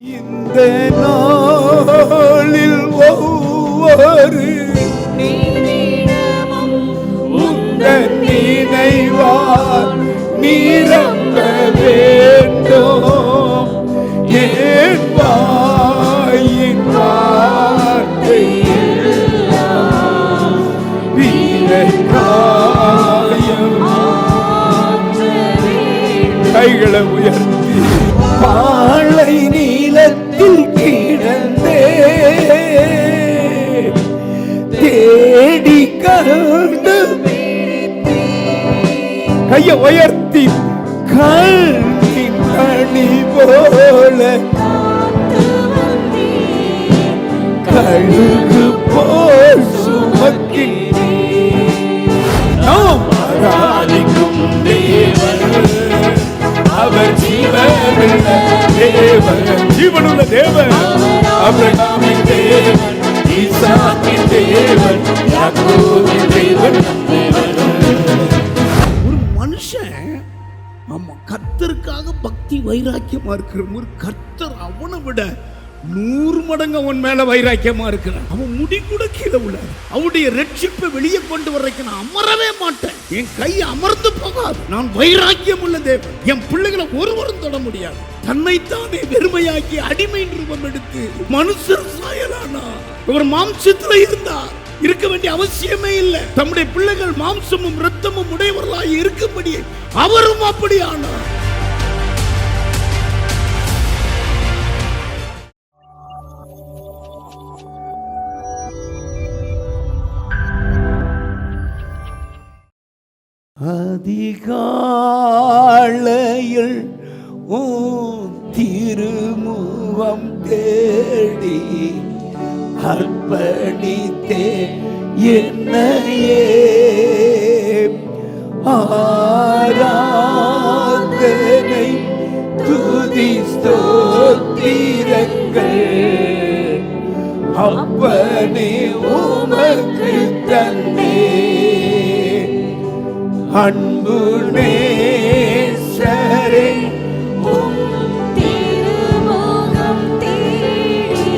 இந்த நாளில் ஒவ்வொரு நிமிடமும் உந்தன் நினைவால் நிரம்ப வேண்டும். என் வாயின் வார்த்தை எல்லாம் வீரகாயம். கைகளை உயர்த்தி பாழை நீளத்தில் கிடந்தே தேடி கண்டு கையை உயர்த்தி கண்ணின் மணி போல கழுகு போல் சுமக்கின்றேன். நாம் ஆராதிக்கும் தேவன் அவர் ஜீவனுள்ள தேவன், ஜீவனுள்ள தேவன். ஆபிரகாமின் தேவன், ஈசாக்கின் தேவன், யாக்கோபின் தேவன். ஒரு மனுஷன் ஆமா கர்த்தருக்காக பக்தி வைராக்கியமா இருக்கிற ஒரு கர்த்தர் அவனை விட 100 மடங்கு அவன் மேல வைராக்கியமா இருக்கிறான். அவன் முடி கூட கீழே உள்ள அவனுடைய ரட்சிப்பை வெளியே கொண்டு வரைக்கும் நான் அமரவே மாட்டேன். என் கை அமர்ந்து போகாது. நான் வைராக்கியம் உள்ள தேவன். என் பிள்ளைகளை ஒருவரும் தொட முடியாது. தன்னைத்தானே வெறுமையாக்கி அடிமை ரூபம் எடுத்து மனுஷர் சாயலானா. ஒரு மாம்சத்துல இருந்தா இருக்க வேண்டிய அவசியமே இல்லை. தம்முடைய பிள்ளைகள் மாம்சமும் இரத்தமும் உடையவர்களாய் இருக்கும்படி அவரும் அப்படி ஆனார். அதிகாலையில் திருமுகம் தேடி அர்ப்பணித்தே என்னையே ஆராதனை துதி ஸ்தோத்திரங்கள் அப்பனே உமக்கு தந்தே. அன்பு நேசரே திருமுகம் தேடி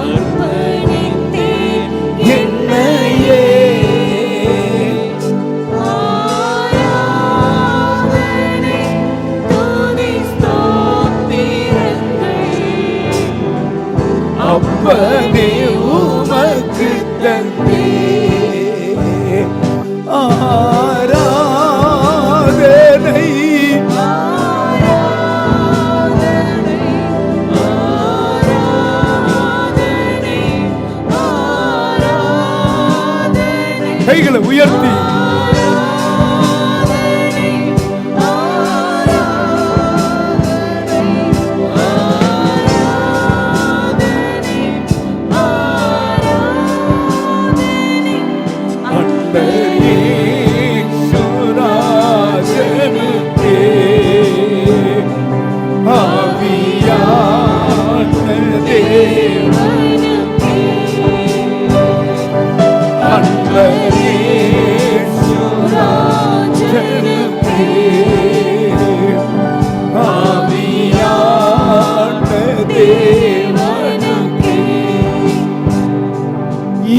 அர்ப்பணித்தேன் என்னையே ஆராதனை துதி ஸ்தோத்திரங்கள் அப்பனே உமக்கு தந்தே. ஆராதனை கைகளை உயர்த்தி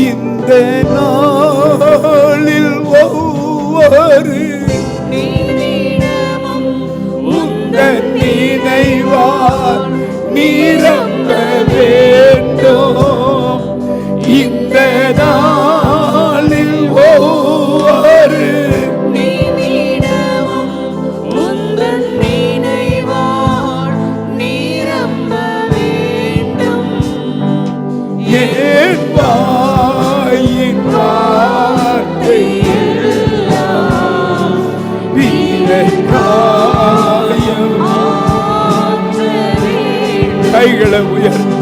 இந்த நாளில் ஒவ்வொரு நிமிடமும் உந்தன் நினைவால் நிரம்ப வேண்டும். இந்த நாளில் ஒவ்வொரு நிமிடமும் உந்தன் நினைவால் நிரம்ப வேண்டும். என் வாயின் வார்த்தை எல்லாம் வீரகாயம். கைகளை உயர்த்தி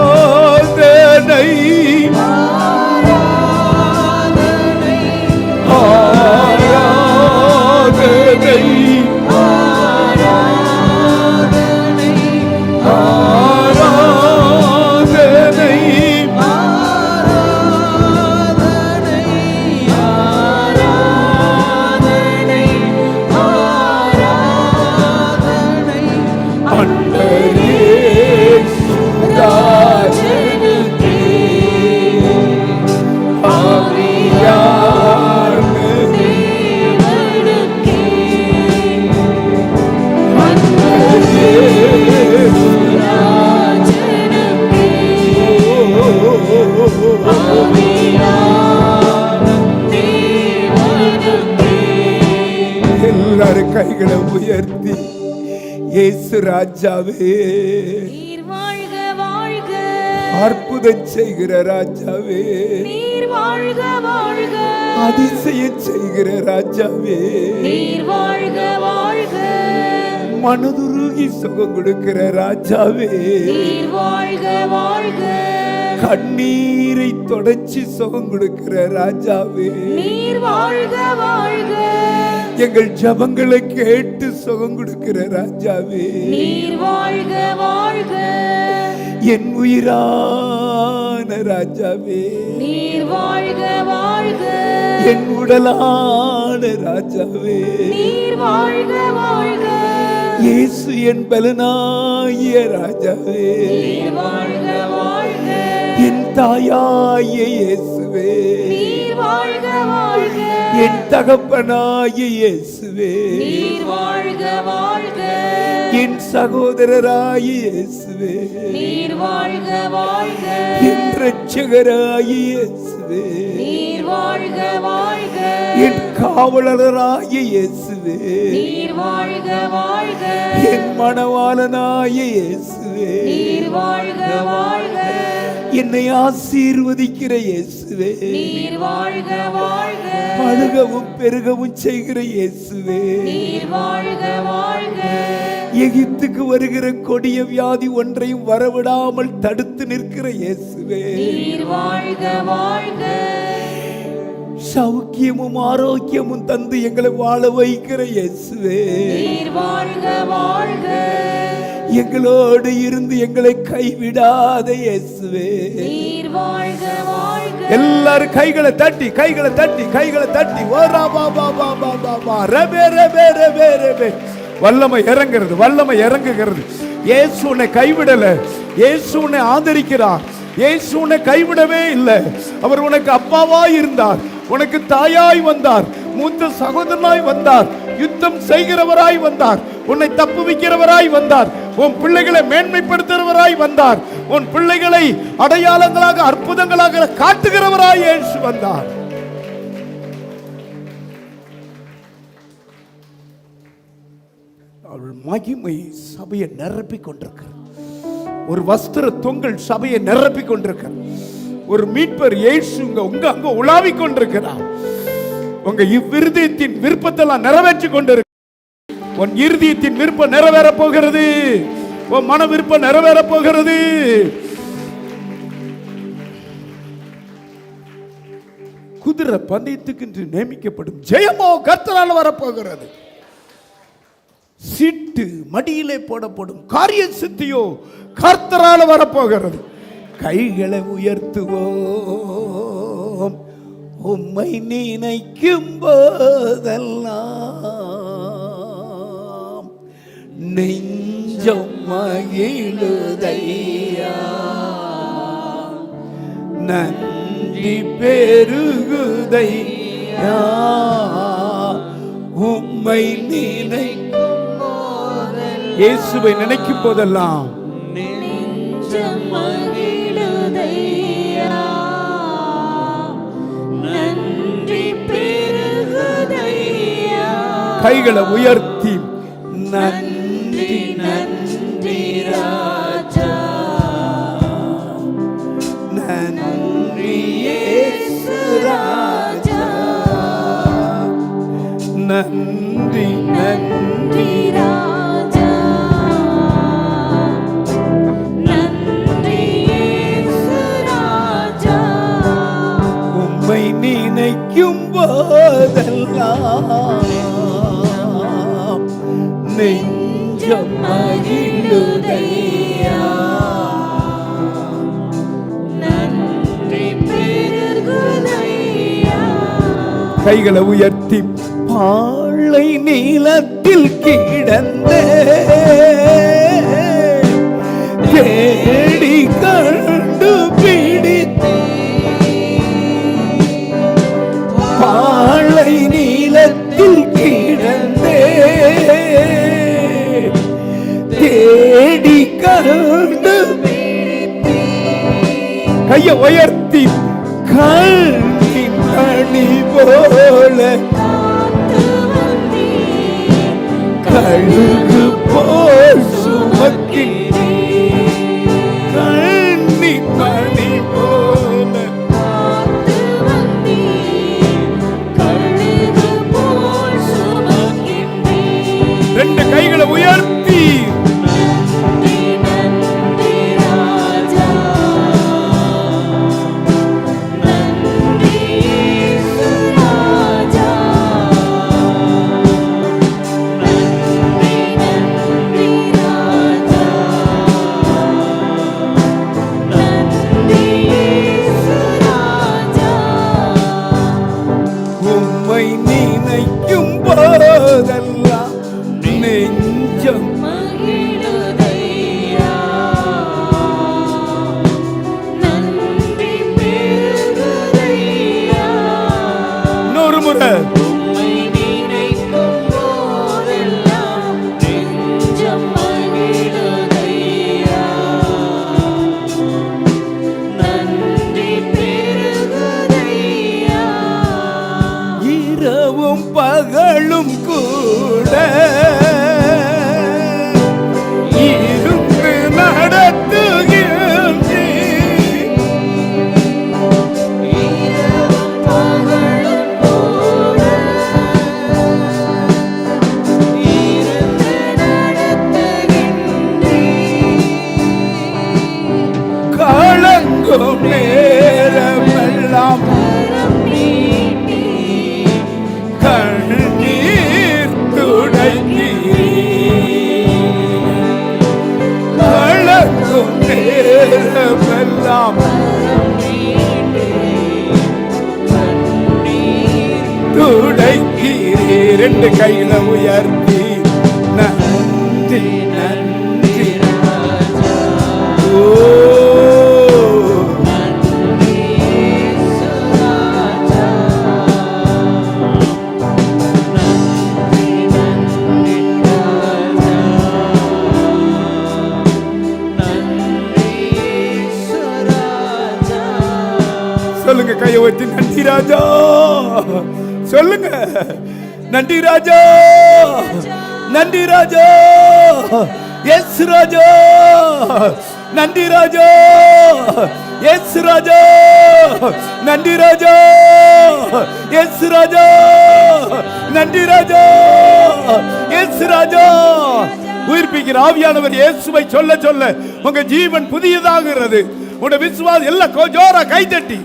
ஆராதனை ஆராதனை ஆராதனை ராஜனுக்கே ஆவியான தேவனுக்கே ராஜனுக்கே ஆவியான தேவனுக்கே. எல்லாரும் கைகளை உயர்த்தி இயேசு ராஜாவே, நீர் வாழ்க வாழ்க, அற்புதம் செய்கிற ராஜாவே, நீர் வாழ்க வாழ்க, அதிசயம் செய்கிற ராஜாவே, நீர் வாழ்க வாழ்க, மனதுருகி சுகம் கொடுக்கிற ராஜாவே, நீர் வாழ்க வாழ்க, கண்ணீரை தொடச்சி சுகம் கொடுக்கிற ராஜாவே, நீர் வாழ்க வாழ்க, எங்கள் ஜபங்களை கேட்டு சுகம் கொடுக்கிற ராஜாவே, நீர் வாழ்க வாழ்க, என் உயிரான ராஜாவே, நீர் வாழ்க வாழ்க, என் உடலான ராஜாவே, நீர் வாழ்க வாழ்க, இயேசு என் பலனாகிய ராஜாவே, நீர் வாழ்க வாழ்க, என் தாயாகிய இயேசுவே, நீர் வாழ்க வாழ்க, என் தகப்பனாகிய இயேசுவே, நீர் வாழ்க வாழ்க, என் சகோதரராகிய இயேசுவே, நீர் வாழ்க வாழ்க, என் இரட்சகராகிய இயேசுவே, நீர் வாழ்க வாழ்க, என் காவலராகிய இயேசுவே, நீர் வாழ்க வாழ்க, என் மணவாளனாகிய இயேசுவே, நீர் வாழ்க வாழ்க, என்னை ஆசீர்வதிக்கிற இயேசுவே, நீர் வாழ்க வாழ்க, பழுகவும் பெருகவும் செய்கிற இயேசுவே, நீர் வாழ்க வாழ்க, எகிப்துக்கு வருகிற கொடிய வியாதி ஒன்றையும் வரவிடாமல் தடுத்து நிற்கிற இயேசுவே, நீர் வாழ்க வாழ்க, சௌக்கியமும் ஆரோக்கியமும் தந்து எங்களை வாழ வைக்கிற இயேசுவே, நீர் வாழ்க வாழ்க, எங்களோடு இருந்து எங்களை கைவிடாத இயேசுவே, நீர் வாழ்க வாழ்க, எல்லாரும் கைகளை தட்டி கைகளை தட்டி கைகளை தட்டி ஓரா பா பா பா பா பா பா ரபே ரபே ரபே ரபே. வல்லமை இறங்குறது, வல்லமை இறங்குகிறது. இயேசு உன்னை கைவிடல, இயேசு உன்னை ஆதரிக்கிறார், இயேசு உன்னை கைவிடவே இல்லை. அவர் உனக்கு அப்பாவாய் இருந்தார், உனக்கு தாயாய் வந்தார், மூத்த சகோதரனாய் வந்தார், யுத்தம் செய்கிறவராய் வந்தார், உன்னை தப்புவிக்கிறவராய் வந்தார், உன் பிள்ளைகளை மேன்மைப்படுத்துகிறவராய் வந்தார், உன் பிள்ளைகளை அடையாளங்களாக அற்புதங்களாக காட்டுகிறவராய் இயேசு வந்தார். அவள் மகிமை சபையை நிரப்பிக் கொண்டிருக்கிறார். ஒரு வஸ்திர தொங்கல் சபையை நிரப்பிக் கொண்டிருக்கிறார். ஒரு மீட்பர் இயேசு உங்க அங்க உலாவிக் கொண்டிருக்கிறார். உங்க இவ்விருதயத்தின் விருப்பத்தெல்லாம் நிறைவேற்றி கொண்டிருக்க. உன் இருதயத்தின் விருப்பம் நிறைவேற போகிறது, உன் மன விருப்பம் நிறைவேற போகிறது. குதிரை பந்தயத்துக்கு என்று நியமிக்கப்படும் ஜெயமோ கர்த்தரால் வரப்போகிறது. சீட்டு மடியிலே போடப்படும் காரிய சித்தியோ கர்த்தரால் வரப்போகிறது. கைகளை உயர்த்துவோம், உம்மை நினைக்கும் போதெல்லாம் நெஞ்சம் மகிழுதையா, நன்றி பெருகுதையா, உம்மை இயேசுவை நினைக்கும் போதெல்லாம் நெஞ்சம் மகிழுதையா, நன்றி பெருகுதையா. கைகளை உயர்த்தி நன்றி நன்றி ராஜா, நன்றி இயேசு ராஜா, நன்றி நன்றி ராஜா, நன்றி இயேசு ராஜா. உம்மை நினைக்கும் போதெல்லாம் நெஞ்சம் மகிழுதையா, நன்றி பெருகுதையா. கைகளை உயர்த்தி பாழை நீளத்தில் கிடந்தே கண்டு கையை உயர்த்தி கண்ணின் மணி போல கழுகு போல் சுமக்கின்றீர். கண்ணின் மணி போல ரெண்டு கைகளை உயர்த்தி உம்மை நினைக்கும் போதெல்லாம் நெஞ்சம் இன்னொரு முறை இரவும் பகலும் கூட இருந்து நடத்துகின்றீர். கலங்கும் நேரமெல்லாம் கண்ணீர் துடைக்கிறீர். கலங்கும் நேரமெல்லாம் துடைக்கிறீர். ரெண்டு கையில உயர்த்தி நன்றி நன்றி. ஓ சொல்லுங்க, கையை வச்சு நன்றி ராஜா சொல்லுங்க. நன்றி ராஜா, நன்றி ராஜா, எஸ் ராஜா, நன்றி ராஜா, எஸ் ராஜா, நன்றி ராஜா, எஸ் ராஜா, நன்றி ராஜா, எஸ் ராஜா. உயிர்ப்பிக்கிற ஆவியானவர் இயேசுவை சொல்ல சொல்ல உங்க ஜீவன் புதியதாகிறது. உங்க விசுவாசம் எல்லாம் ஜோரா கைத்தட்டி,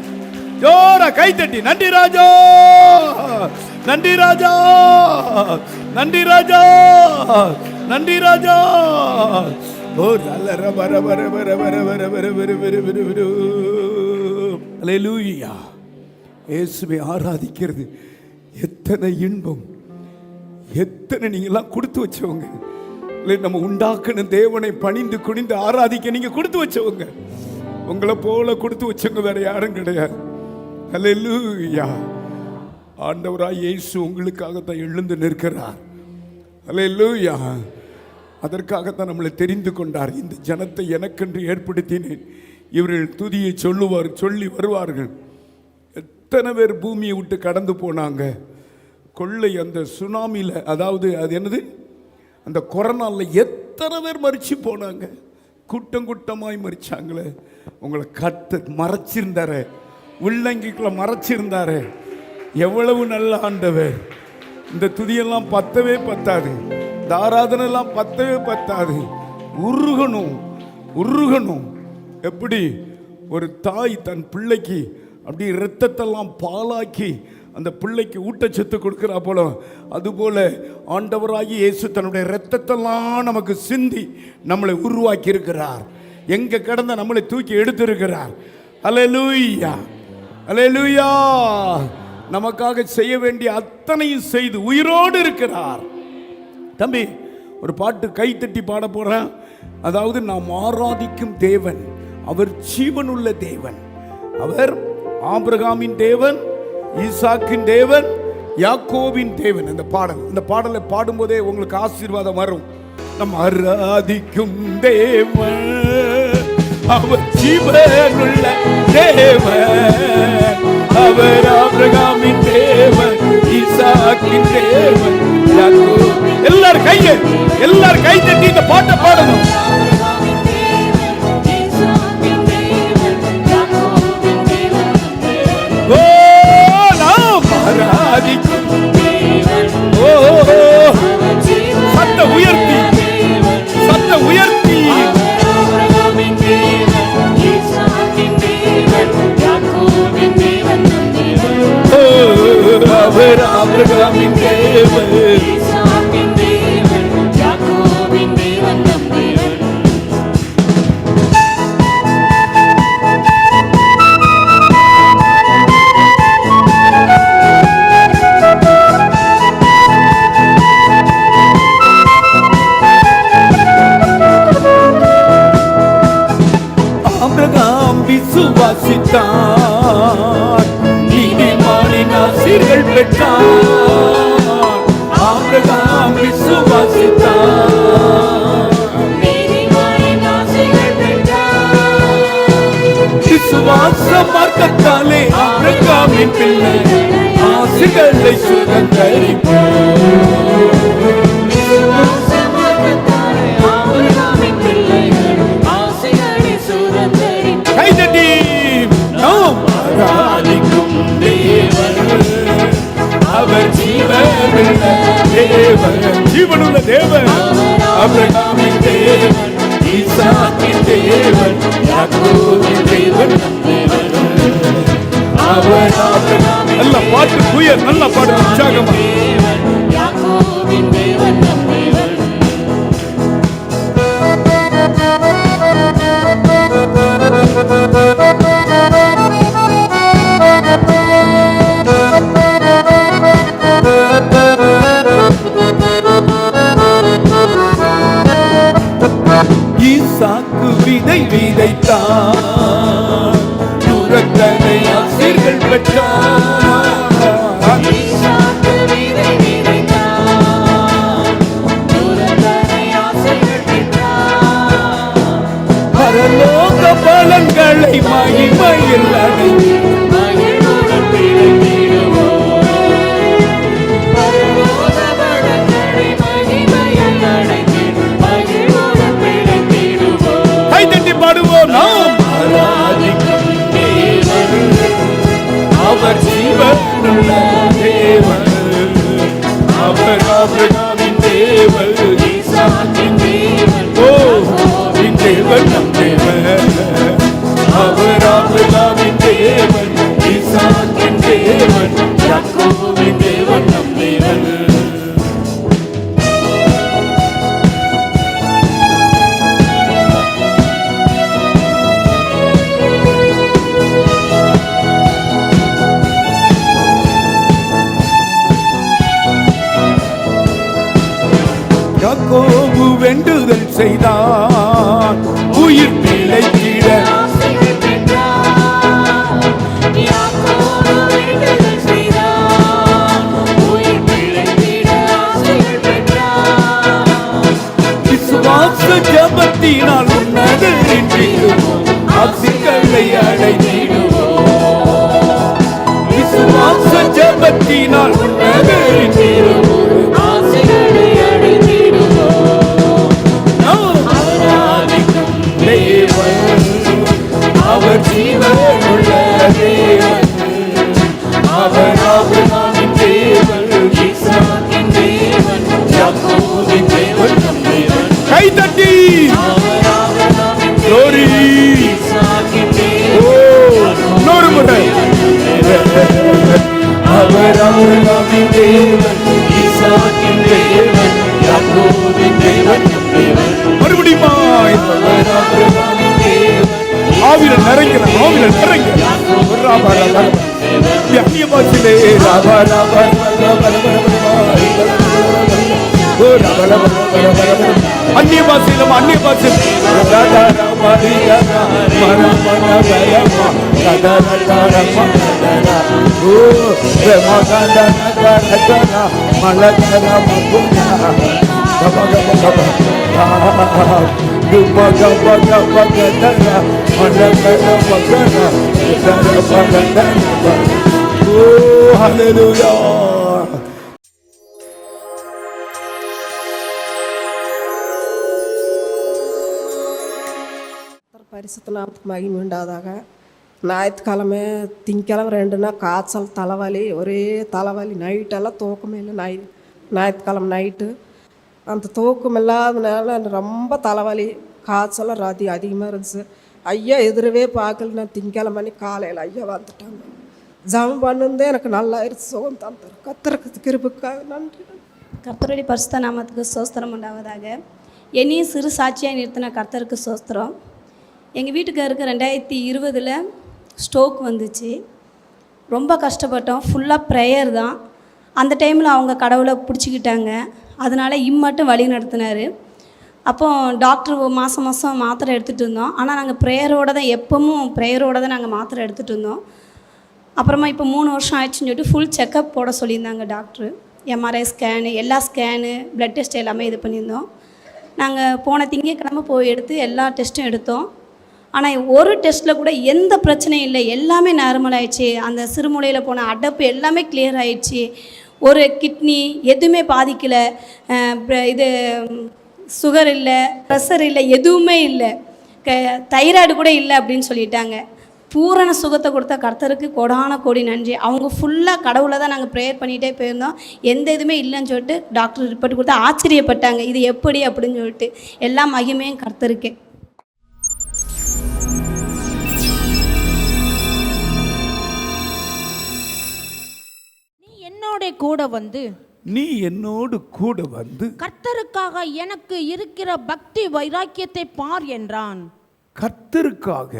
ஜோரா கைத்தட்டி நன்றி ராஜா, நன்றி ராஜா, நன்றி ராஜா, நன்றி ராஜா. ஓ நல்ல வர வர வர வர வர வர வர வர வர வர. அல்லேலூயா. இயேசுவை ஆராதிக்கிறது எத்தனை இன்பம், எத்தனை நீங்கெல்லாம் கொடுத்து வச்சவங்க. நம்ம உண்டாக்குன தேவனை பணிந்து குனிந்து ஆராதிக்க நீங்க கொடுத்து வச்சவங்க. உங்களை போல கொடுத்து வச்சவங்க வேற யாரும் கிடையாது. அல்லேலூயா. ஆண்டவராய் இயேசு உங்களுக்காகத்தான் எழுந்து நிற்கிறார். அல்லேலூயா. அதற்காகத்தான் நம்மளை தெரிந்து கொண்டார். இந்த ஜனத்தை எனக்கென்று ஏற்படுத்தினேன், இவர்கள் துதியை சொல்லி வருவார்கள். எத்தனை பேர் பூமியை விட்டு கடந்து போனாங்க. கொள்ளை அந்த சுனாமியில், அதாவது அது என்னது, அந்த கொரோனாவில் எத்தனை பேர் மறிச்சு போனாங்க. கூட்டம் கூட்டமாய் மறிச்சாங்களே. உங்களை மறைச்சிருந்தாரு, உள்ளங்கிக்குள்ள மறைச்சிருந்தாரு. எவ்வளவு நல்ல ஆண்டவர். இந்த துதியெல்லாம் பத்தவே பத்தாது, இந்த ஆராதனை எல்லாம் பத்தவே பத்தாது. உருகணும் உருகணும். எப்படி ஒரு தாய் தன் பிள்ளைக்கு அப்படி இரத்தத்தெல்லாம் பாலாக்கி அந்த பிள்ளைக்கு ஊட்டச்சத்து கொடுக்கிறா போல, அதுபோல ஆண்டவராகி இயேசு தன்னுடைய இரத்தத்தெல்லாம் நமக்கு சிந்தி நம்மளை உருவாக்கி இருக்கிறார். எங்க கடந்த நம்மளை தூக்கி எடுத்திருக்கிறார். அல்லேலூயா, அல்லேலூயா. நமக்காக செய்ய வேண்டிய அத்தனையும் செய்து உயிரோடு இருக்கிறார். தம்பி, ஒரு பாட்டு கைத்தட்டி பாட போறேன். அதாவது நாம் ஆராதிக்கும் தேவன் அவர் ஜீவனுள்ள தேவன். அவர் ஆபிரகாமின் தேவன், ஈசாக்கின் தேவன், யாக்கோபின் தேவன். இந்த பாடலை பாடும்போதே உங்களுக்கு ஆசீர்வாதம் வரும். நம் ஆராதிக்கும் தேவன், அவர் ஜீவனுள்ள தேவன், அவர் ஆபிரகாமின் தேவன், ஈசாக்கின் தேவன், யாக்கோபு. எல்லாரும் கை தட்டி இந்த பாட்டை பாடணும். ஓ நாம் ஆராதிக்கும் ஓ சத்த உயர்த்தி அவர் ஆபிரகாமின் தேவன், ஆபிரகாம் விசுவாசித்தான், நீதிமானின் ஆசீர்கள் பெற்றான். ஆபிரகாம் விசுவாசித்தான், விசுவாச மார்க்கத்தாலே ஆபிரகாமின் பிள்ளை ஆசீர்களை சுதந்தரிப்பான். கைதட்டி நாம் ஆராதிக்கும் தேவன், அவர் ஜீவனுள்ள தேவன், ஆபிரகாமின் தேவன், ஈசாக்கின் தேவன், யாக்கோபின் தேவன். அவர் ஆபிரகாமின் நல்ல பாட்டு புயல், நல்ல பாட்டு உற்சாகமா. யாக்கோபின் தேவன் நம் தேவன். ஈசாக்கு விதை விதைத்தான், நூறத்தனை ஆசீர்கள் பெற்றான். பரலோக பலன்களை மகிமையில் பாடுவோம். நாம் ஆராதிக்கும் தேவன், அவர் ஜீவனுள்ள தேவன், அவர் ஆபிரகாமின் தேவன், ஈசாக்கின் தேவன், ஓ என் தேவன் நம் தேவன். அவர் ஆபிரகாமின் தேவன், ஈசாக்கின் தேவன், யாக்கோபின் தேவன் நம் தேவன். யாக்கோபு வேண்டுதல் செய்தான், உயிர் பிழைத்திட. விசுவாச ஜபத்தினால் உன்னது ஆசைகளை அடைந்திடுவோம். விசுவாச ஜபத்தினால் உன்னது ஆசைகளை அடைந்திடுவோம். ஆராதிக்கும் தேவன், அவர் ஜீவனுள்ள தேவன், அவர் ஆபிரகாமின் தேவன், ஈசாக்கின் தேவன், யாக்கோபின் தேவன் நம் தேவன். கைதட்டி glory. ஓ இன்னொரு முறை. அவர் ஆபிரகாமின் தேவன், ஈசாக்கின் தேவன், யாக்கோபின் தேவன் நம் தேவன். மறுபடியும் ஆவில நிறைங்கிற அந்நிய பாஷையிலே அந்நிய பாஷையிலும் அந்நிய பாஷையில் Oh, hallelujah. பரிசுத்த நாமத்துக்கு மகிமை உண்டாதாக. ஞாயிற்றுக்கிழமை திங்கக்கிழமை 2 நாள் காய்ச்சல் தலைவலி, ஒரே தலைவலி, நைட்டெல்லாம் தூக்கமே இல்லை. ஞாயிற்றுக்கிழமை நைட்டு அந்த தூக்கம் இல்லாதனால ரொம்ப தலைவலி, காய்ச்சல் ராத்தி அதிகமாக இருந்துச்சு. ஐயா எதிரவே பார்க்கல. நான் திங்கக்கிழமை காலையில் ஐயா வந்துட்டாங்க. ஜபம் பண்ணுந்தே எனக்கு நல்லாயிருச்சு, சுகம் தந்தார். கர்த்தருக்கு கிருபைக்காக நன்றி. கர்த்தருடைய பரிசுத்த நாமத்துக்கு ஸ்தோத்திரம் உண்டாவதாக. என்னையும் சிறு சாட்சியாக நிறுத்தின கர்த்தருக்கு ஸ்தோத்திரம். எங்கள் வீட்டுக்காருக்கு 2020 ஸ்ட்ரோக் வந்துச்சு. ரொம்ப கஷ்டப்பட்டோம். ஃபுல்லாக ப்ரேயர் தான். அந்த டைமில் அவங்க கடவுளை பிடிச்சிக்கிட்டாங்க. அதனால் இம்மட்டும் வழி நடத்தினார். அப்போது டாக்டர் மாதம் மாதம் மாத்திரை எடுத்துகிட்டு இருந்தோம். ஆனால் நாங்கள் ப்ரேயரோடு தான், எப்பவும் ப்ரேயரோடு தான் நாங்கள் மாத்திரை எடுத்துகிட்டு இருந்தோம். அப்புறமா இப்போ 3 வருஷம் ஆயிடுச்சுன்னு சொல்லிட்டு ஃபுல் செக்கப் போட சொல்லியிருந்தாங்க டாக்டரு. எம்ஆர்ஐ ஸ்கேனு, எல்லா ஸ்கேனு, ப்ளட் டெஸ்ட் எல்லாமே இது பண்ணியிருந்தோம். நாங்கள் போன திங்கட்கிழமை போய் எடுத்து எல்லா டெஸ்ட்டும் எடுத்தோம். ஆனால் ஒரு டெஸ்ட்டில் கூட எந்த பிரச்சனையும் இல்லை, எல்லாமே நார்மல் ஆயிடுச்சு. அந்த சிறுமூலையில் போன அடப்பு எல்லாமே கிளியர் ஆயிடுச்சு. ஒரு கிட்னி எதுவுமே பாதிக்கலை. இது சுகர் இல்லை, ப்ரெஷர் இல்லை, எதுவுமே இல்லை, தைராய்டு கூட இல்லை அப்படின்னு சொல்லிட்டாங்க. பூரண சுகத்தை கொடுத்த கர்த்தருக்கு கோடான கோடி நன்றி. அவங்க ஃபுல்லாக கடவுளை தான் நாங்கள் ப்ரேயர் பண்ணிகிட்டே போயிருந்தோம். எந்த இதுவுமே இல்லைன்னு சொல்லிட்டு டாக்டர் ரிப்போர்ட் கொடுத்து ஆச்சரியப்பட்டாங்க. இது எப்படி அப்படின்னு சொல்லிட்டு. எல்லா மகிமையும் கர்த்தருக்கு. நீ என்னோடு கூட வந்து கர்த்தருக்காக எனக்கு இருக்கிற பக்தி வைராக்கியத்தை பார் என்றான். கர்த்தருக்காக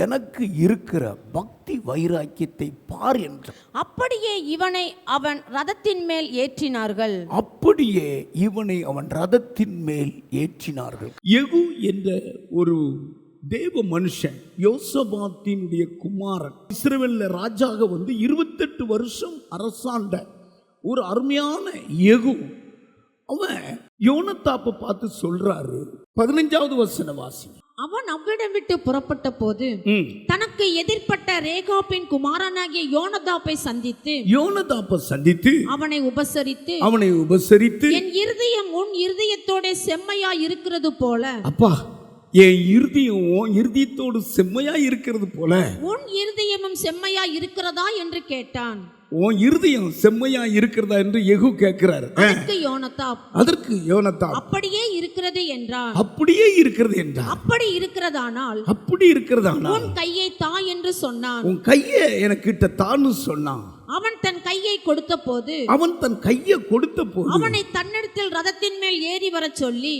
எனக்கு இருக்கிற பக்தி வைராக்கியத்தை பார் என்றான். அப்படியே இவனை அவன் ரதத்தின் மேல் ஏற்றினார்கள். யெகூ என்ற ஒரு தேவ மனுஷன், யோசபாத்தினுடைய குமாரன், இஸ்ரவேல்ல ராஜாக வந்து 28 வருஷம் அரசாண்ட ஒரு அருமையான யெகூ. அவன் யோனத்தாப்பை பார்த்து சொல்றாரு. 15வது வசன வாசி. அவன் அவ்விடம் விட்டு புறப்பட்ட போது தனக்கு எதிர்ப்பட்ட ரேகாபின் குமாரனாகிய யோனதாப்பை சந்தித்து அவனை உபசரித்து என் இருதயம் உன் இருதயத்தோட செம்மையா இருக்கிறது போல, அப்பா என் இருதயம் உன் இருதயத்தோடு செம்மையா இருக்கிறது போல உன் இருதயமும் செம்மையா இருக்கிறதா என்று கேட்டான். உன் இருதயம் செம்மையா இருக்கிறதா என்று யெகூ கேட்கிறார். அதற்கு யோனத்தாப் அப்படியே இருக்கிறது என்றார். அப்படி இருக்கிறதானால் உன் கையை தா என்று சொன்னான். உன் கையை எனக்கிட்ட தான்னு சொன்னான். அவன் தன் கையை கொடுத்த போது அவனை தன்னிடத்தில் ரதத்தின் மேல் ஏறி வரச் சொல்லி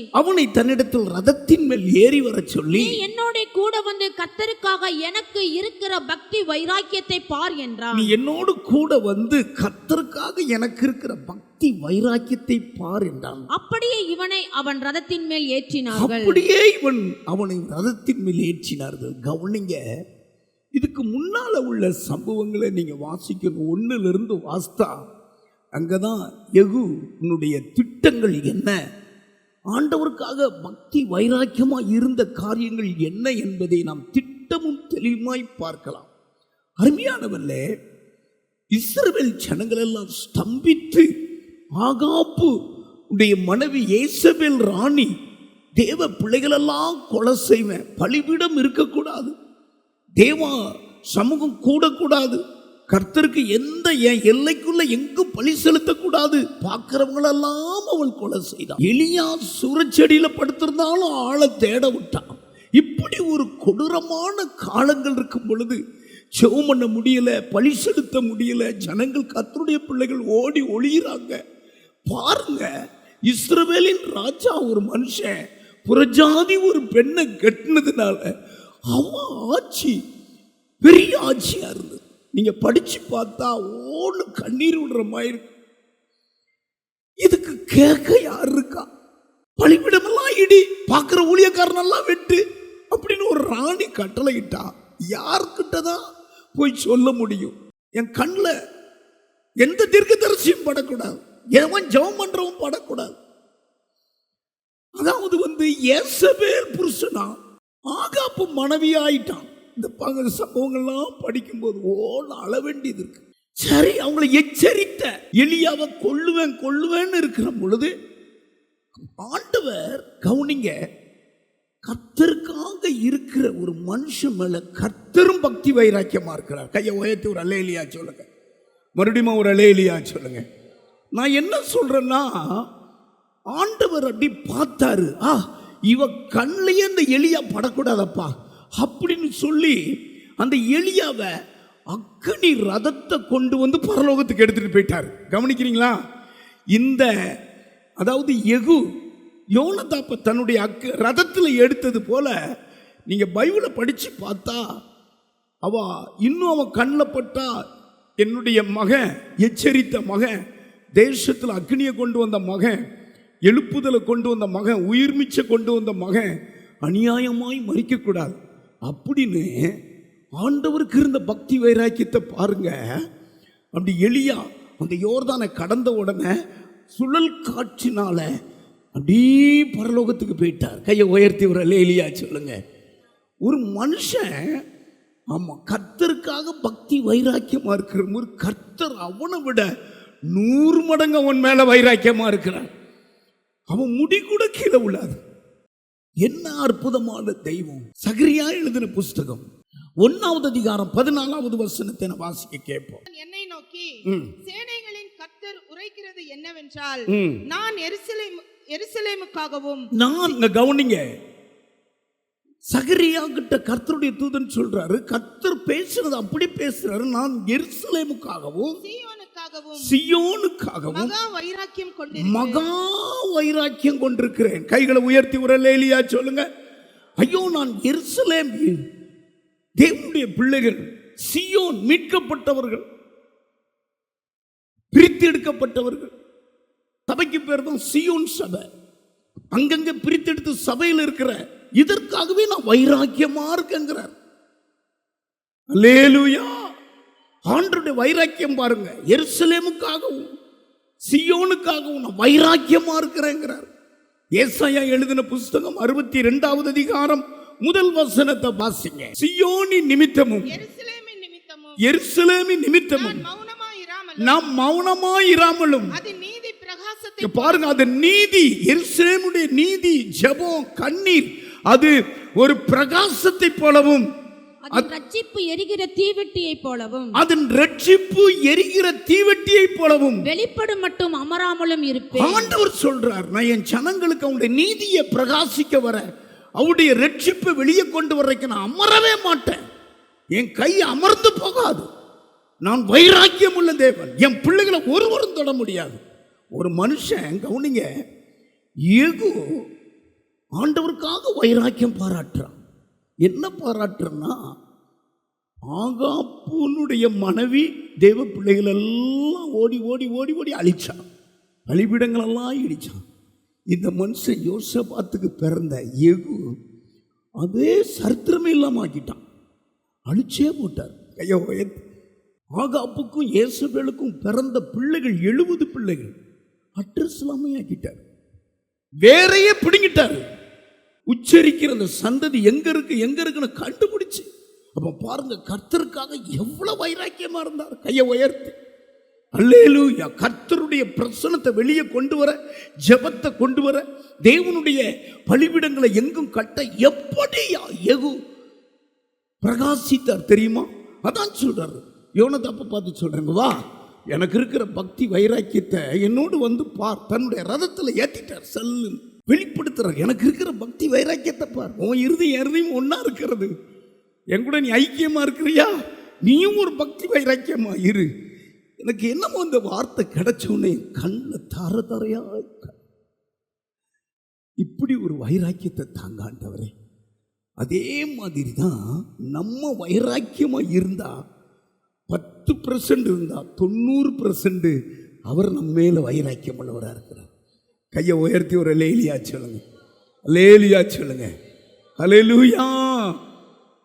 நீ என்னோட கூட வந்து கர்த்தருக்காக எனக்கு இருக்கிற பக்தி வைராக்கியத்தை பார் என்றான். நீ என்னோடு கூட வந்து கர்த்தருக்காக எனக்கு இருக்கிற பக்தி வைராக்கியத்தை பார் என்றான். அப்படியே இவனை அவன் ரதத்தின் மேல் ஏற்றினார்கள். கவனிங்க, இதுக்கு முன்னால உள்ள சம்பவங்களை நீங்க வாசிக்கணும். 1லிருந்து வாஸ்தா அங்கதான் யெகூ உன்னுடைய திட்டங்கள் என்ன, ஆண்டவருக்காக பக்தி வைராக்கியமா இருந்த காரியங்கள் என்ன என்பதை நாம் திட்டமும் தெளிவாய் பார்க்கலாம். அருமையானவர்களே, இஸ்ரவேல் ஜனங்கள் எல்லாம் ஸ்தம்பித்து, ஆகாப்பு உடைய மனைவி ஏசபேல் ராணி, தேவ பிள்ளைகளெல்லாம் கொலை செய்வேன், பலிபீடம் இருக்கக்கூடாது, தேவா சமூகம் கூடக்கூடாது, கர்த்தருக்கு எந்த எல்லைக்குள்ள எங்கும் பலி செலுத்தக்கூடாது, பார்க்கிறவங்களெல்லாம் அவள் கொலை செய்தான். எலியா சூரச்செடியில படுத்திருந்தாலும் ஆளை தேட விட்டான். இப்படி ஒரு கொடூரமான காலங்கள் இருக்கும் பொழுது ஜெபம் பண்ண முடியல, பலி செலுத்த முடியல, ஜனங்கள் கர்த்தருடைய பிள்ளைகள் ஓடி ஒளியிறாங்க. பாருங்க, இஸ்ரவேலின் ராஜா ஒரு மனுஷன் புறஜாதி ஒரு பெண்ணை கட்டினதுனால அவன் ஆட்சி பெரிய ஆட்சியா இருந்தது. நீங்க படிச்சு பார்த்தா ஓடு கண்ணீர் விடுற மாதிரி இருக்கு. இதுக்கு கேட்க யார் இருக்கா? பலிபிடமெல்லாம் இடி, பார்க்கிற ஊழியக்காரனெல்லாம் வெட்டு அப்படின்னு ஒரு ராணி கட்டளை இட்டா யார்கிட்டதான் போய் சொல்ல முடியும்? என் கண்ணில் எந்த தீர்க்கதரிசியும் படக்கூடாது, எவன் ஜெபம் பண்றவன் படக்கூடாது. யேசபேல் புருஷனா ஆகாப்பு மனைவி ஆயிட்டான். இந்த சம்பவங்கள்லாம் படிக்கும்போது அள வேண்டியது இருக்கு. சரி, அவங்களை எச்சரித்த எலியாவை கொல்லுவேன்னு இருக்கிற பொழுது ஆண்டவர் கவுனிங்க, கர்த்தருக்காக இருக்கிற ஒரு மனுஷன் மேல கர்த்தரும் பக்தி வைராக்கியமா இருக்கிறார். கையை உயர்த்தி ஒரு அல்லேலியா சொல்லுங்க. மறுபடியும் ஒரு அல்லேலியா சொல்லுங்க. நான் என்ன சொல்றேன்னா, ஆண்டவர் அப்படி பார்த்தாரு, இவ கண்ணிலேயே அந்த எலியா படக்கூடாதப்பா அப்படின்னு சொல்லி அந்த எலியாவை அக்னி ரதத்தை கொண்டு வந்து பரலோகத்துக்கு எடுத்துட்டு போயிட்டார். கவனிக்கிறீங்களா? இந்த அதாவது யெகூ யோனதாப்பை தன்னுடைய ரதத்தில் எடுத்தது போல நீங்க பைபிளை படிச்சு பார்த்தா அவன் கண்ணில் பட்டா என்னுடைய மகன், எச்சரித்த மகன், தேசத்தில் அக்னியை கொண்டு வந்த மகன், எழுப்புதலை கொண்டு வந்த மகன், உயிர்மிச்சை கொண்டு வந்த மகன் அநியாயமாய் மறிக்கக்கூடாது அப்படின்னு ஆண்டவருக்கு இருந்த பக்தி வைராக்கியத்தை பாருங்க. அப்படி எலியா அந்த யோர்தானை கடந்த உடனே சுழல் காற்றினால அப்படியே பரலோகத்துக்கு போயிட்டார். கையை உயர்த்தி ஒரு அல்லேலியா சொல்லுங்க. ஒரு மனுஷன் கர்த்தருக்காக பக்தி வைராக்கியமா இருக்கிற ஒரு கர்த்தர் அவனை விட 100 மடங்கு அவன் மேல வைராக்கியமா இருக்கிறான். அவன் முடி கூட கீழே விழாது. என்ன அற்புதமான தெய்வம்! சகரியா எழுதின புஸ்தகம் 1வது அதிகாரம் 14வது வசனத்தை நான் வாசிக்க கேட்போம். என்னை நோக்கி சேனைகளின் கர்த்தர் உரைக்கிறது என்னவென்றால், நான் எருசலேமுக்காகவும், நான் கவனிங்க, சகரியா கிட்ட கர்த்தருடைய தூதன் சொல்றாரு, கர்த்தர் பேசுறது அப்படி பேசுறாரு, நான் எருசலேமுக்காகவும் சியோனுக்காகவும் மகா வைராக்கியம் கொண்டிருக்கிறேன். கைகளை உயர்த்தி ஒரு அல்லேலியா சொல்லுங்க. ஐயோ, நான் எருசலேம் தேவனுடைய பிள்ளைகள், சியோன் மீட்கப்பட்டவர்கள், பிரித்து எடுக்கப்பட்டவர்கள். சபைக்கு பேர் தான் சியோன் சபை. அங்கங்க பிரித்தெடுத்து சபையில் இருக்கிற இதற்காகவே நான் வைராக்கியமா இருக்கேங்கிறார். அல்லேலூயா! ஆண்டவருடைய வைராக்கியம் பாருங்க. எருசலேமுக்காகவும் சியோனுக்காகவும் நான் வைராக்கியமா இருக்கிறேங்கிறார். ஏசாயா எழுதின புஸ்தகம் 62வது அதிகாரம் 1 வசனத்தை வாசிங்க. சியோனின் நிமித்தமும் எருசலேமின் நிமித்தமும் நாம் மௌனமாயிராமலும், பாருங்க, அது நீதி, எருசலேமுடைய நீதி, ஜெபம், கண்ணீர், அது ஒரு பிரகாசத்தை போலவும், அதன் ரட்சிப்பு எரிகிற தீவெட்டியை போலவும், அதன் ரட்சிப்பு எரிகிற தீவெட்டியை போலவும் வெளிப்படும் மட்டும் அமராமலும் இருப்பேன். ஆண்டவர் சொல்றார், நான் என் ஜனங்களுக்கு அவருடைய நீதியை பிரகாசிக்க வர, அவருடைய ரட்சிப்பை வெளியே கொண்டு வர்றதுக்கு நான் அமரவே மாட்டேன். என் கை அமர்ந்து போகாது. நான் வைராக்கியம் உள்ள தேவன். என் பிள்ளைகளை ஒருவரும் தொட முடியாது. ஒரு மனுஷன் கவனிங்க, யெகூ ஆண்டவருக்காக வைராக்கியம் பாராட்டுறான். என்ன பாராட்டுறன்னா, ஆகாப்புனுடைய மனைவி தேவ பிள்ளைகள் எல்லாம் ஓடி ஓடி ஓடி ஓடி அழிச்சான், பலிபீடங்கள் எல்லாம் இடிச்சான். இந்த மனுஷன் யோசபாத்துக்கு பிறந்த யெகூ அதே சரித்திரமே இல்லாம ஆக்கிட்டான், அழிச்சே போட்டார். கையோ, ஆகாப்புக்கும் யேசபேலுக்கும் பிறந்த பிள்ளைகள் 70 பிள்ளைகள் அட்ரஸ் இல்லாம ஆக்கிட்டார், வேறையே பிடுங்கிட்டார். உச்சரிக்கிற அந்த சந்ததி எங்க இருக்குன்னு கண்டுபிடிச்சு. அப்ப பாருங்க, கர்த்தருக்காக எவ்வளவு வைராக்கியமா இருந்தார். கையை உயர்த்தி அல்லேலூயா! கர்த்தருடைய பிரசன்னத்தை வெளியே கொண்டு வர, ஜெபத்தை கொண்டு வர, தேவனுடைய பலிபீடங்களை எங்கும் கட்ட எப்படி யெகூ பிரகாசித்தார் தெரியுமா? அதான் சொல்றாரு, யோனதாப்பை பார்த்து சொல்றாங்க, வா, எனக்கு இருக்கிற பக்தி வைராக்கியத்தை என்னோடு வந்து பார். தன்னுடைய ரதத்தில் ஏத்திட்டார், செல்லு வெளிப்படுத்துறார். எனக்கு இருக்கிற பக்தி வைராக்கியத்தை பார். உன் இறுதியும் ஒன்னா இருக்கிறது. என் கூட நீ ஐக்கியமா இருக்கிறியா? நீயும் ஒரு பக்தி வைராக்கியமா இரு. எனக்கு என்னமோ இந்த வார்த்தை கிடைச்சோன்னே கண்ணில் தர தரையா, இப்படி ஒரு வைராக்கியத்தை தாங்காண்டவரே. அதே மாதிரி தான் நம்ம வைராக்கியமா இருந்தா 10% இருந்தா 90% அவர் நம்ம மேல வைராக்கியம் உள்ளவராக இருக்கிறார். கையை உயர்த்தி ஒரு அல்லேலியா சொல்லுங்க. அல்லேலியா சொல்லுங்க. அல்லேலூயா!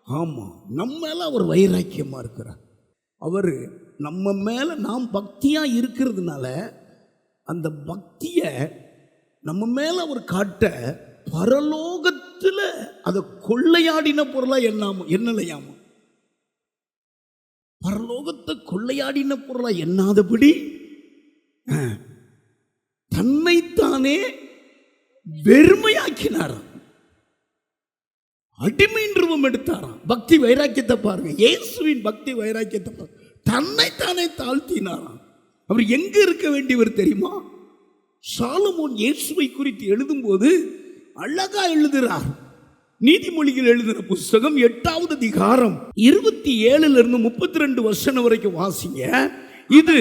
ஆமா, நம்ம மேல அவர் வைராக்கியமா இருக்கிறார். அவர் நம்ம மேல நாம் பக்தியா இருக்கிறதுனால அந்த பக்தியை நம்ம மேல அவர் காட்ட பரலோகத்துல அதை கொள்ளையாடின பொருளா என்னலையாமா, பரலோகத்தை கொள்ளையாடின பொருளா எண்ணாதபடி தன்னைத்தானே வெறுமையாக்கினாராம், அடிமையின் ரூபம் எடுத்தாராம். பக்தி வைராக்கியத்தை பாருங்க, இயேசுவின் பக்தி வைராக்கியத்தை பாருங்க. தன்னைத்தானே தாழ்த்தினாராம். அவர் எங்க இருக்க வேண்டியவர் தெரியுமா? சாலமோன் இயேசுவை குறித்து எழுதும்போது அழகா எழுதுறார். நீதிமொழிகள் எழுதின புஸ்தகம் 8வது அதிகாரம் 27 32 வசனம் வரைக்கும் வாசிங்க. இது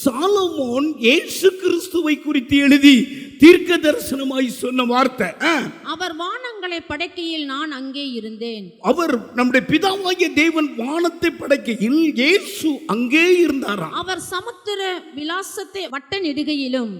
சாலமோன் இயேசு கிறிஸ்துவை குறித்து எழுதி தீர்க்க தரிசனமாய் சொன்ன வார்த்தை. அவர் வானங்களை படைக்கையில் நான் அங்கே இருந்தேன். அவர் நம்முடைய பிதாவாகிய தேவன் வானத்தை படைக்கையில் இயேசு அங்கே இருந்தாராம். அவர் சமுத்திர விலாசத்தை வட்ட நெடுகையிலும்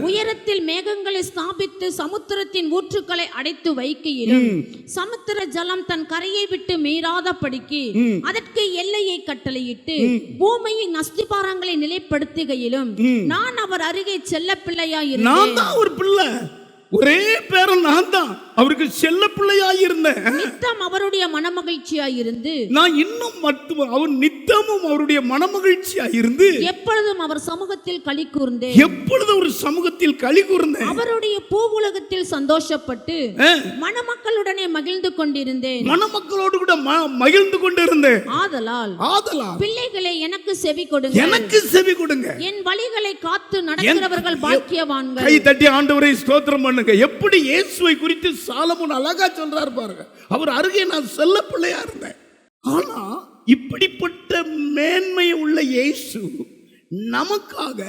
உயரத்தில் மேகங்களை ஸ்தாபித்து சமுத்திரத்தின் ஊற்றுக்களை அடைத்து வைக்கையிலும் சமுத்திர ஜலம் தன் கரையை விட்டு மீறாதபடிக்கு அதற்கு எல்லையை கட்டளையிட்டு பூமியின் அஸ்திபாரங்களை நிலைப்படுத்துகையிலும் நான் அவர் அருகே செல்ல பிள்ளையாய் இருந்தேன். பிள்ளை ஒரே பேரன் நான் தான், அவருக்கு செல்ல பிள்ளையாய் இருந்தேன். நித்தம் அவருடைய மனமகிழ்ச்சியாய் இருந்து நான் இன்னும் மட்டும் அவர் நித்தமும் அவருடைய மனமகிழ்ச்சியாய் இருந்து எப்பொழுதும் அவர் சமூகத்தில் களி கூர்ந்தேன். எப்பொழுதும் ஒரு சமூகத்தில் களி கூர்ந்தேன். அவருடைய பூவுலகத்தில் சந்தோஷப்பட்டு மணமக்களுடனே மகிழ்ந்து கொண்டிருந்தேன். மணமக்களோடு கூட மகிழ்ந்து கொண்டிருந்தேன். ஆதலால் பிள்ளைகளை எனக்கு செவி கொடுங்க, எனக்கு செவி கொடுங்க. என் வழிகளை காத்து நடக்கிறவர்கள் பாக்கியவான்கள். கை தட்டி ஆண்டவரை ஸ்தோத்திரம் பண்ணுங்க. எப்படி இயேசுவை குறித்து சாலமோன் அழகா சொல்றார் பாருங்க. அவர் அருகே நான் செல்ல பிள்ளையா இருந்தேன். ஆனா இப்படிப்பட்ட மேன்மை உள்ள இயேசு நமக்காக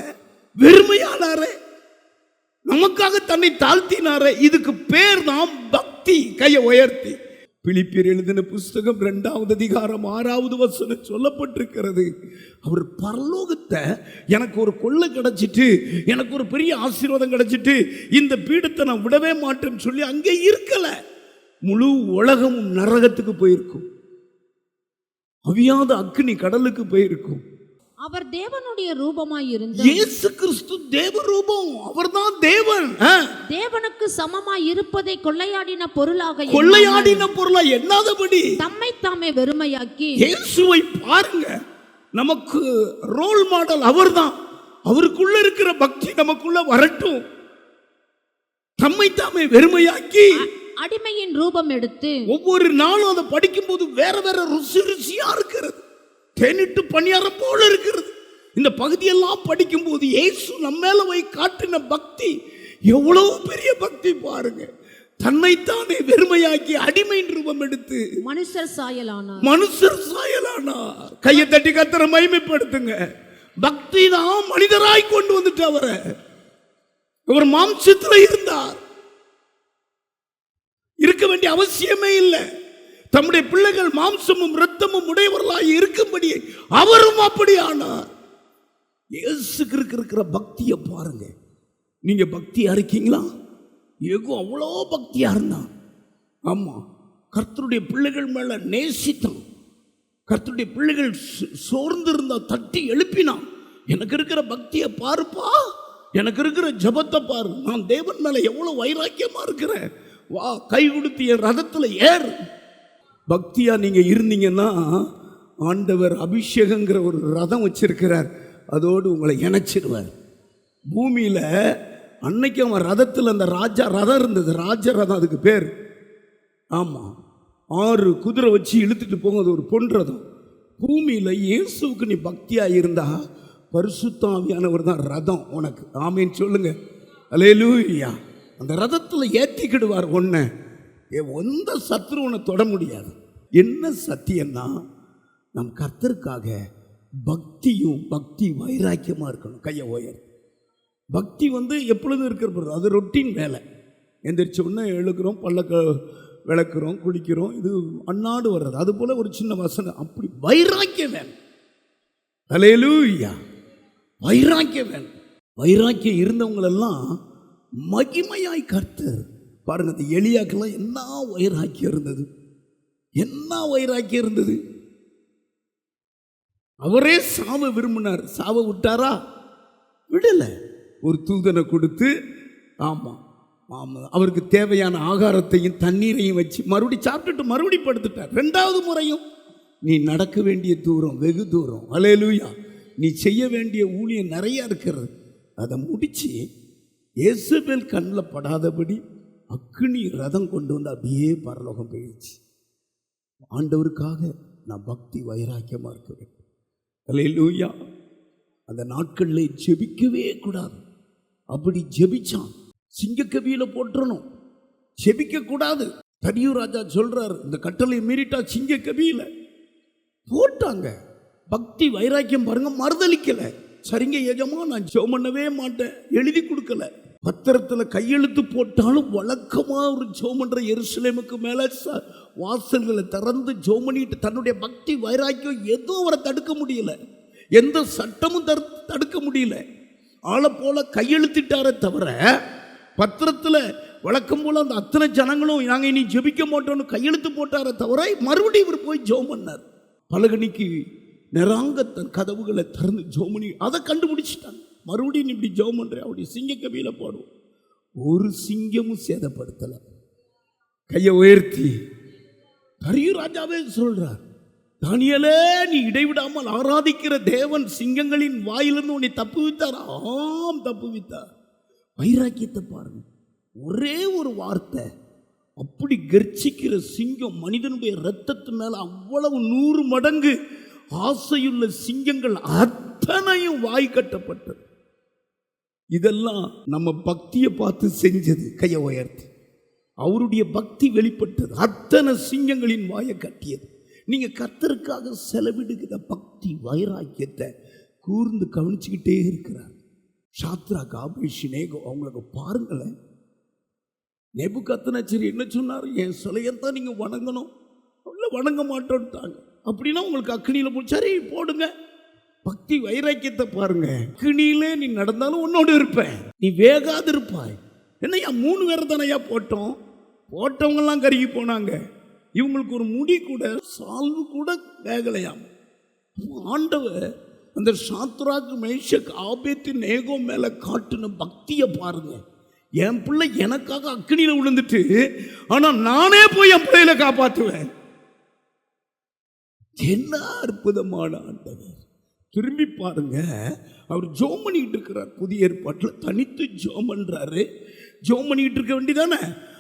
வெறுமையானாரே, நமக்காக தன்னை தாழ்த்தினாரே. இதுக்கு பேர் தான் பக்தி. கையை உயர்த்தி பிலிப்பியர் எழுதின புஸ்தகம் 2வது அதிகாரம் 6வது வசனம் சொல்லப்பட்டிருக்கிறது. அவர் பரலோகத்தை எனக்கு ஒரு கொள்ளை கிடைச்சிட்டு, எனக்கு ஒரு பெரிய ஆசீர்வாதம் கிடைச்சிட்டு இந்த பீடத்தை நான் விடவே மாட்டேன்னு சொல்லி அங்கே இருக்கல. முழு உலகமும் நரகத்துக்கு போயிருக்கும், அவியாத அக்னி கடலுக்கு போயிருக்கும். அவர் தேவனுடைய ரூபமாய் இருந்தார். இயேசு கிறிஸ்து தேவ ரூபம், அவர்தான் தேவன். தேவனுக்கு சமமாய் இருப்பதை கொள்ளையாடின பொருளா எண்ணாதபடி தம்மை தாமே வெறுமையாக்கி. இயேசுவை பாருங்க, நமக்கு ரோல் மாடல் அவர்தான். அவருக்குள்ள இருக்கிற பக்தி நமக்குள்ள வரட்டும். தம்மை தாமே வெறுமையாக்கி அடிமையின் ரூபம் எடுத்து ஒவ்வொரு நாளும் அதை படிக்கும் போது வேற வேற ருசியா இருக்கிறது, தேனிட்டு பணியாரம் போல இருக்கிறது. இந்த பகுதியெல்லாம் படிக்கும் போது இயேசு நம்ம மேல காட்டின பக்தி எவ்வளவு பெரிய பக்தி பாருங்க. தன்னைத்தானே வெறுமையாக்கி அடிமையின் ரூபம் எடுத்து மனுஷர் சாயலானார். கையை தட்டி கர்த்தரை மகிமைப்படுத்துங்க. பக்தி தான் மனிதராய் கொண்டு வந்துட்டு அவரை. அவர் மாம்சத்தில் இருந்தார், இருக்க வேண்டிய அவசியமே இல்லை. தம்முடைய பிள்ளைகள் மாம்சமும் இரத்தமும் உடையவர்களாய் இருக்கும்படி அவரும் அப்படி ஆனார். இயேசுக்கு இருக்கிற பக்தியை பாருங்க. நீங்க பக்தியா இருக்கீங்களா? ஏகோ அவ்வளோ பக்தியா இருந்தான். ஆமா, கர்த்தருடைய பிள்ளைகள் மேல நேசித்தான். கர்த்தருடைய பிள்ளைகள் சோர்ந்து இருந்தா தட்டி எழுப்பினான். எனக்கு இருக்கிற பக்தியை பாருப்பா, எனக்கு இருக்கிற ஜபத்தை பாரு, நான் தேவன் மேல எவ்வளவு வைராக்கியமா இருக்கிறேன், வா கை கொடுத்து என் ரதத்துல ஏறு. பக்தியா நீங்க இருந்தீங்கன்னா ஆண்டவர் அபிஷேகங்கிற ஒரு ரதம் வச்சிருக்கிறார், அதோடு உங்களை இணைச்சிருவார். பூமியில அன்னைக்கு அவன் ரதத்தில் அந்த ராஜா ரதம் இருந்தது, ராஜ ரதம் அதுக்கு பேர். ஆமா, 6 குதிரை வச்சு இழுத்துட்டு போங்க, அது ஒரு பொன் ரதம். பூமியில இயேசுவுக்கு நீ பக்தியா இருந்தா பரிசுத்த ஆவியானவர் தான் ரதம் உனக்கு. ஆமேன்னு சொல்லுங்க. அல்லேலூயா. அந்த ரதத்தில் ஏற்றிக்கிடுவார் ஒன்ன, எந்த சத்துருவனை தொட முடியாது. என்ன சத்தியம்னா, நம் கர்த்தருக்காக பக்தியும் பக்தி வைராக்கியமாக இருக்கணும். கையை உயர். பக்தி எப்பொழுதும் இருக்கிற அது ரொட்டீன் வேலை. எந்திரிச்ச உடனே எழுக்கிறோம், பல்ல விளக்குறோம், குளிக்கிறோம், இது அன்னாடு வர்றது. அது போல ஒரு சின்ன வசனம். அப்படி வைராக்கியம் வேணும். அல்லேலூயா. வைராக்கியம் வேணும். வைராக்கியம் இருந்தவங்களெல்லாம் மகிமையாய் கர்த்தர் பாருங்க. அந்த எலியாக்கெல்லாம் என்ன வைராக்கியம் இருந்தது, என்ன வைராக்கியம் இருந்தது. அவரே சாவ விரும்பினார், சாவ விட்டாரா? விடல. ஒரு தூதனை கொடுத்து, ஆமா ஆமாம், அவருக்கு தேவையான ஆகாரத்தையும் தண்ணீரையும் வச்சு மறுபடி சாப்பிட்டுட்டு மறுபடி படுத்துட்டார். 2வது முறையும் நீ நடக்க வேண்டிய தூரம் வெகு தூரம், அல்லேலூயா, நீ செய்ய வேண்டிய ஊழியம் நிறைய இருக்கிறது, அதை முடிச்சு இயேசுபேல் கண்ணில் படாதபடி அக்கினி ரதம் கொண்டு வந்து அப்படியே பரலோகம் போயிடுச்சு. ஆண்டவருக்காக நான் பக்தி வைராக்கியமாக இருக்க வேண்டும். அல்லேலூயா. அந்த நாட்களில் ஜெபிக்கவே கூடாது. அப்படி ஜெபிச்சான் சிங்கக்கவியில் போட்டுறணும், ஜெபிக்க கூடாது. தடியூர் ராஜா சொல்றாரு, இந்த கட்டளை மீறிட்டா சிங்கக்கவியில் போட்டாங்க. பக்தி வைராக்கியம் பாருங்க, மறுதளிக்கல. சரிங்க எஜமா, நான் ஜெபம் பண்ணவே மாட்டேன், எழுதி கொடுக்கல. பத்திரத்தில் கையெழுத்து போட்டாலும் வழக்கமாக ஒரு ஜெபம் பண்ற எருசலேமுக்கு மேலே வாசல்களை திறந்து ஜெபம் பண்ணிட்டு தன்னுடைய பக்தி வைராக்கியம் எதுவும் அவரை தடுக்க முடியல, எந்த சட்டமும் தடுக்க முடியல. ஆளை போல கையெழுத்திட்டாரே தவிர பத்திரத்தில் வழக்கம் போல அந்த அத்தனை ஜனங்களும் நாங்கள் இனி ஜெபிக்க மாட்டோம்னு கையெழுத்து போட்டாரே தவிர மறுபடியும் இவர் போய் ஜெபம் பண்ணார். பலகணிக்கு நிறாங்க தன் கதவுகளை திறந்து ஜெபம் பண்ணி அதை கண்டுபிடிச்சிட்டாங்க. மறுபடியும் இப்படி ஜெபம் பண்ற அப்படி சிங்கக்கவியில் போடுவோம். ஒரு சிங்கமும் சேதப்படுத்தலை. கையை உயர்த்தி தடியூர் ராஜாவே சொல்றார், தானியேலே, நீ இடைவிடாமல் ஆராதிக்கிற தேவன் சிங்கங்களின் வாயிலிருந்து உன்னை தப்புவித்தார். ஆம், தப்புவித்தார். வைராக்கியத்தை பாருங்க. ஒரே ஒரு வார்த்தை, அப்படி கர்ச்சிக்கிற சிங்கம் மனிதனுடைய இரத்தத்து மேல அவ்வளவு 100 மடங்கு ஆசையுள்ள சிங்கங்கள் அத்தனையும் வாய் கட்டப்பட்டது. இதெல்லாம் நம்ம பக்தியை பார்த்து செஞ்சது. கையை உயர்த்தி அவருடைய பக்தி வெளிப்பட்டது, அத்தனை சிங்கங்களின் வாயை கட்டியது. நீங்க கர்த்தருக்காக செலவிடுகிற பக்தி வைராக்கியத்தை கூர்ந்து கவனிச்சுக்கிட்டே இருக்கிறார். சாத்ராக், ஆபேத்நேகோ அவங்களுக்கு பாருங்களேன். நேபுகாத்நேச்சர் என்ன சொன்னார்? என் சிலையத்தான் நீங்க வணங்கணும், இல்லை வணங்க மாட்டோன்ட்டாங்க. அப்படின்னா உங்களுக்கு அக்னியில போய் சரி போடுங்க. பக்தி வைராக்கியத்தை பாருங்க. அக்னியிலே நீ நடந்தாலும் உன்னோடு இருப்பேன், நீ வேகாது இருப்பாய். என்னையா 3 பேர் தானையா போட்டோம், போட்டவங்கெல்லாம் கருகி போனாங்க. இவங்களுக்கு ஒரு முடி கூட சால்வு கூட வேகலையாம். ஆண்டவர் அந்த சாத்ராக், மேஷக், ஆபேத்நேகோ மேல காட்டின பக்தியை பாருங்க. என் பிள்ளை எனக்காக அக்னியில விழுந்துட்டு, ஆனா நானே போய் என் பிள்ளையில காப்பாற்றுவேன். என்ன அற்புதமான ஆண்டவர். திரும்பி பாருங்க, அவர் ஜெபம் பண்ணிட்டு இருக்கிறார். புதிய ஏற்பாட்டில் தனித்து ஜெபம் பண்றாரு. ஜெபம் பண்ணிட்டு இருக்க வேண்டியதானே.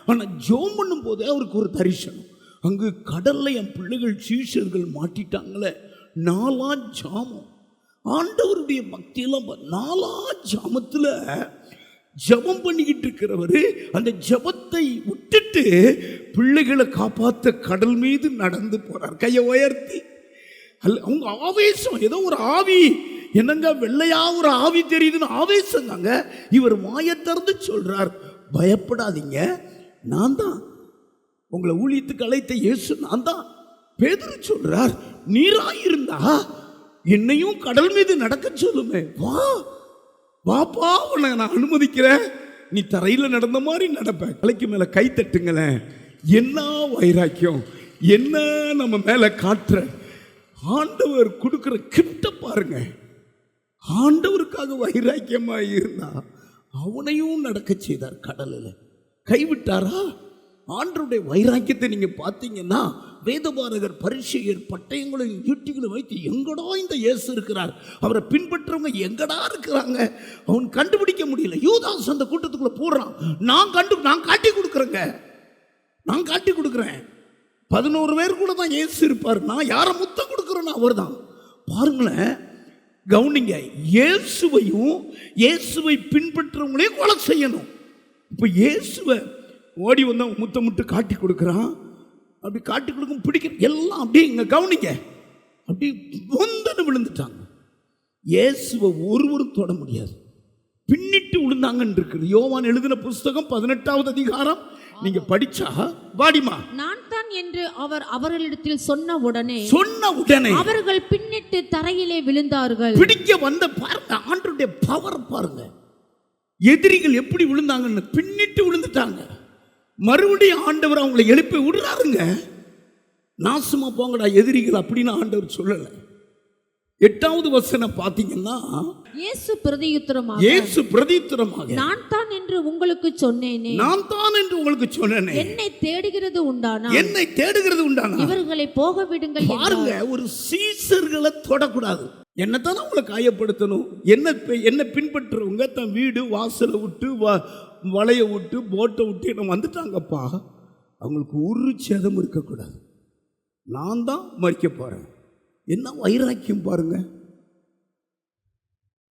ஆனா ஜெபம் பண்ணும் போதே அவருக்கு ஒரு தரிசனம். அங்கு கடல்ல என் பிள்ளைகள் சீஷர்கள் மாட்டிட்டாங்களே, 4ஆம் ஜாமம். ஆண்டவருடைய பக்தியெல்லாம் 4ஆம் ஜாமத்தில் ஜபம் பண்ணிக்கிட்டு இருக்கிறவர் அந்த ஜபத்தை விட்டுட்டு பிள்ளைகளை காப்பாற்ற கடல் மீது நடந்து போறார். கையை உயர்த்தி அவங்க ஆவேசம், ஏதோ ஒரு ஆவி, என்னங்க வெள்ளையா ஒரு ஆவி தெரியுதுன்னு ஆவேசங்க. இவர் வாயை திறந்து சொல்றார், பயப்படாதீங்க, நான் தான் உங்களை ஊழியத்துக்கு அழைத்த இயேசு, நான் தான். பேதுரு சொல்றார், நீராயிருந்தா என்னையும் கடல் மீது நடக்க சொல்லுமே, வா வாப்பா, உன்னை நான் அனுமதிக்கிறேன், நீ தரையில் நடந்த மாதிரி நடப்ப. தலைக்கு மேல கை தட்டுங்களேன். என்ன வைராக்கியம், என்ன நம்ம மேல காட்டுற ஆண்டவர் கொடுக்கிற கிஃப்ட பாருங்க. ஆண்டவருக்காக வைராக்கியமா இருந்தா அவனையும் நடக்க செய்தார். கடலில் கைவிட்டாரா? ஆண்டவருடைய வைராக்கியத்தை நீங்க பார்த்தீங்கன்னா, வேதபாரகர், பரிசேயர் பட்டயங்களையும் ஈட்டிகளும் வைத்து எங்கடா இந்த இயேசு இருக்கிறார், அவரை பின்பற்றவங்க எங்கடா இருக்கிறாங்க, அவன் கண்டுபிடிக்க முடியல. யூதாஸ் அந்த கூட்டத்துக்குள்ள போடுறான், நான் காட்டி கொடுக்குறேங்க, நான் காட்டி கொடுக்குறேன். 11 பேர் கூட தான் இயேசு இருப்பார், நான் யாரை முத்தம் கொடுக்குறேன்னா அவர் தான். பாருங்களேன், கவனிங்க, இயேசுவை பின்பற்றவங்களையும் கொலை செய்யணும். இப்போ இயேசுவை ஓடி வந்தா முத்தமிட்டு காட்டி கொடுக்குறான். அப்படி காட்டி கொடுக்கும் பிடிக்கிற எல்லாம் அப்படியே இங்க கவனிங்க, அப்படி வந்தன்னு விழுந்துட்டாங்க. இயேசுவை ஒருவரும் தொட முடியாது, பின்னிட்டு விழுந்தாங்கன்னு இருக்குது. யோவான் எழுதின புஸ்தகம் 18வது அதிகாரம் நீங்க படிச்சா, வாடிமா நான் தான் என்று அவர் அவர்களிடத்தில் சொன்ன உடனே அவர்கள் பின்னிட்டு தரையிலே விழுந்தார்கள். பிடிக்க வந்த பாருங்க, ஆண்டவருடைய பவர் பாருங்க. எதிரிகள் எப்படி விழுந்தாங்கன்னு, பின்னிட்டு விழுந்துட்டாங்க. மறுபடியும் ஆண்டவர் அவங்களை எழுப்பி விடுறாருங்க. நாசமா போங்கடா எதிரிகள் அப்படின்னு ஆண்டவர் சொல்லலை. 8வது வசனம் பாத்தீங்கன்னா, இயேசு பிரதியுத்தரமாக, இயேசு பிரதியுத்தரமாக, நான் தான் என்று உங்களுக்கு சொன்னேனே, நான் தான் என்று உங்களுக்கு சொன்னேனே, என்னை தேடுகிறது உண்டானா, என்னை தேடுகிறது உண்டானா, இவர்களை போக விடுங்கள் பாருங்க. ஒரு சீசர்களை தொடக்கூடாது. என்னத்தான் அவங்களை காயப்படுத்தணும். என்ன பின்பற்றுறவங்க தன் வீடு வாசலை விட்டு வலைய விட்டு போட்டை விட்டு என்ன வந்துட்டாங்கப்பா, அவங்களுக்கு ஒரு சேதம் இருக்கக்கூடாது. நான் தான் மறிக்க போறேன். என்ன வைராக்கியம் பாருங்க.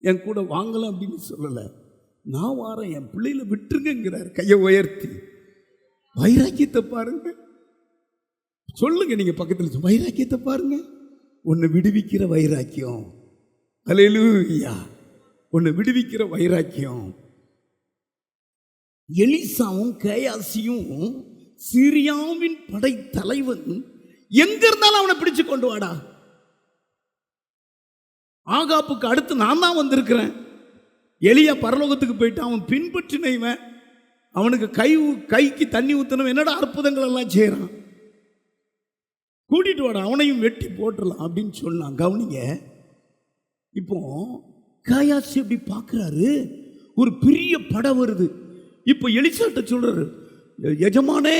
என் கூட வாங்கலாம் அப்படின்னு சொல்லல, நான் வாரேன், என் பிள்ளைகளை விட்டுருங்கிறார் கையை உயர்த்தி. வைராக்கியத்தை பாருங்க. சொல்லுங்க நீங்க பக்கத்தில், வைராக்கியத்தை பாருங்க. உன்னை விடுவிக்கிற வைராக்கியம். அல்லேலூயா. உன்னை விடுவிக்கிற வைராக்கியம். எலிசாவும் கேயாசியும் சீரியாவின் படை தலைவன் எங்க இருந்தாலும் அவனை பிடிச்சு கொண்டு வாடா. ஆகாப்புக்கு அடுத்து நான் தான் வந்திருக்கிறேன். எலியா பரலோகத்துக்கு போயிட்டு அவன் பின்பற்றினவன், அவனுக்கு கைக்கு தண்ணி ஊத்தணும், என்னடா அற்புதங்கள் எல்லாம் செய்யறான், கூட்டிட்டு வாடா, அவனையும் வெட்டி போட்டுடலாம் அப்படின்னு சொன்னான். கவனிங்க, இப்போ காயாசி எப்படி பார்க்கிறாரு, ஒரு பெரிய படை வருது. இப்போ எலிசாட்ட சொல்றாரு, எஜமானே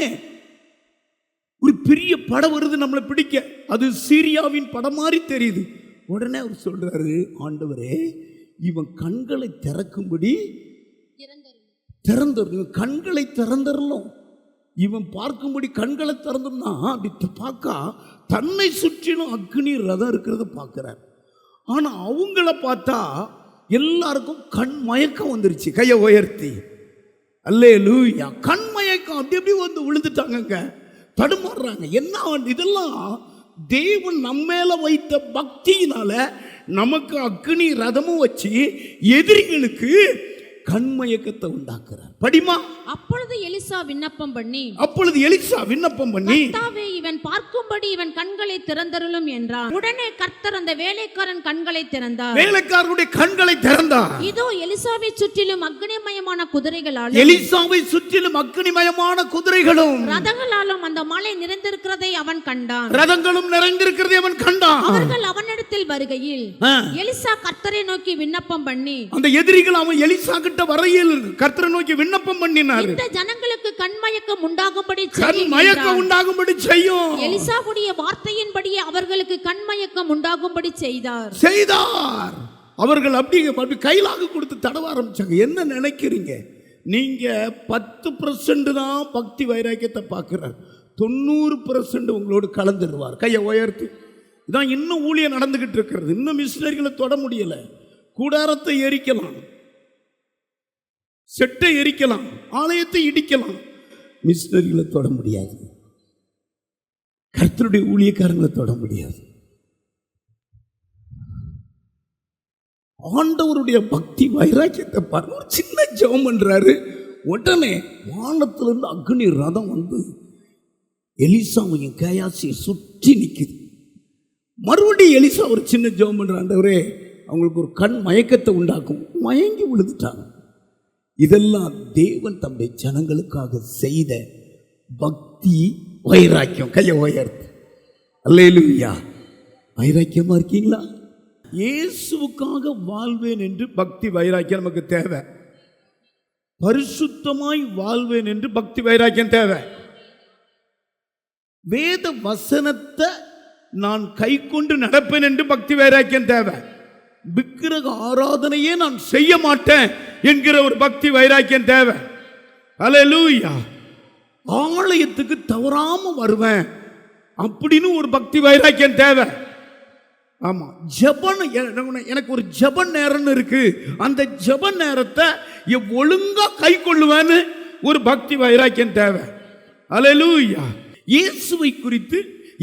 ஒரு பெரிய படை வருது நம்மளை பிடிக்க, அது சீரியாவின் படம் மாதிரி தெரியுது. உடனே அவர் சொல்றாரு, ஆண்டவரே இவன் கண்களை திறக்கும்படி திறந்துடணும், கண்களை திறந்துடணும், இவன் பார்க்கும்படி கண்களை திறந்துனா அப்படி பார்க்க தன்னை சுற்றிலும் அக்னி ரதம் இருக்கிறத பார்க்கிறார். ஆனா அவங்கள பார்த்தா எல்லாருக்கும் கண் மயக்கம் வந்துருச்சு. கையை உயர்த்தி அல்லேலூயா. கண் மயக்கம் அப்படி அப்படி வந்து விழுந்துட்டாங்க, தடுமாறுறாங்க. என்ன இதெல்லாம் தேவன் நம்மேல வைத்த பக்தியினால நமக்கு அக்னி ரதமும் வச்சு எதிரிகளுக்கு கண்மயக்கத்தை உண்டாக்குறார். படிமா. அப்பொழுது எலிசா விண்ணப்பம் பண்ணி, கர்த்தாவே இவன் பார்க்கும்படி இவன் கண்களை திறந்தருளும் என்றான். உடனே கர்த்தர் அந்த வேலைக்காரன் கண்களை திறந்தார். வேலைக்காரனுடைய கண்களை திறந்தார். இதோ எலிசாவை சுற்றிலும் அக்னிமயமான குதிரைகளும் ரதங்களாலும் அந்த மலை நிறைந்திருக்கிறதை அவன் கண்டான். அவர்கள் அவனிடத்தில் வருகையில் எலிசா கர்த்தரை நோக்கி விண்ணப்பம் பண்ணி, அந்த எதிரிகள் அவன் எலிசா கிட்ட வரையில் கர்த்தரை நோக்கி விண்ணப்பம் பண்ணினார். இந்த ஜனங்களுக்கு கண்மயக்கம் உண்டாகும்படி செய்யும். எலிசாவுடைய வார்த்தையின்படியே அவர்களுக்கு கண்மயக்கம் உண்டாகும்படி செய்தார். அவர்கள் அப்படி கையிலாக கொடுத்து தடவ ஆரம்பிச்சாங்க. என்ன நினைக்கிறீங்க நீங்க? 10% தான் பக்தி வைராக்கியத்தை பார்க்கிறார், 90% உங்களோடு கலந்துடுவார். கையை உயர்த்தி. இதான் இன்னும் ஊழியம் நடந்துகிட்டு இருக்கிறது. இன்னும் மிஷினரிகளை தொட முடியல. கூடாரத்தை எரிக்கலாம், செட்டை எரிக்கலாம், ஆலயத்தை இடிக்கலாம், மிஷினரிகளை தொட முடியாது, கர்த்தருடைய ஊழியக்காரங்களை தொட முடியாது. ஆண்டவருடைய பக்தி வைராக்கியத்தை பாருங்க. ஒரு சின்ன ஜெபம் பண்றாரு, உடனே வானத்திலிருந்து அக்னி ரதம் வந்து எலிசாவையும் கேயாசியை சுற்றி நிற்குது. மறுபடியும் எலிசா ஒரு சின்ன ஜெபம் பண்ற, ஆண்டவரே அவங்களுக்கு ஒரு கண் மயக்கத்தை உண்டாக்கும், மயங்கி விழுந்துட்டாங்க. இதெல்லாம் தேவன் தம்முடைய ஜனங்களுக்காக செய்த பக்தி வைராக்கியம். கையை உயர்த்து. அல்லேலூயா. வைராக்கியமா இருக்கீங்களா? இயேசுவுக்காக வாழ்வேன் என்று பக்தி வைராக்கியம் நமக்கு தேவை. பரிசுத்தமாய் வாழ்வேன் என்று பக்தி வைராக்கியம் தேவை. வேத வசனத்தை நான் கை கொண்டு நடப்பேன் என்று பக்தி வைராக்கியம் தேவை. விக்கிரக ஆராதனையே நான் செய்ய மாட்டேன் என்கிற ஒரு பக்தி வைராக்கியம் தேவை. அல்லேலூயா. ஆலயத்துக்கு தவறாம வருவேன் அப்படின்னு ஒரு பக்தி வைராக்கியம் தேவை. ஆமா, ஜெபம். எனக்கு ஒரு ஜெப நேரம்னு இருக்கு, அந்த ஜெப நேரத்தை ஒழுங்கா கை கொள்ளுவேன்னு ஒரு பக்தி வைராக்கியம் தேவை. அல்லேலூயா. இயேசுவை குறித்து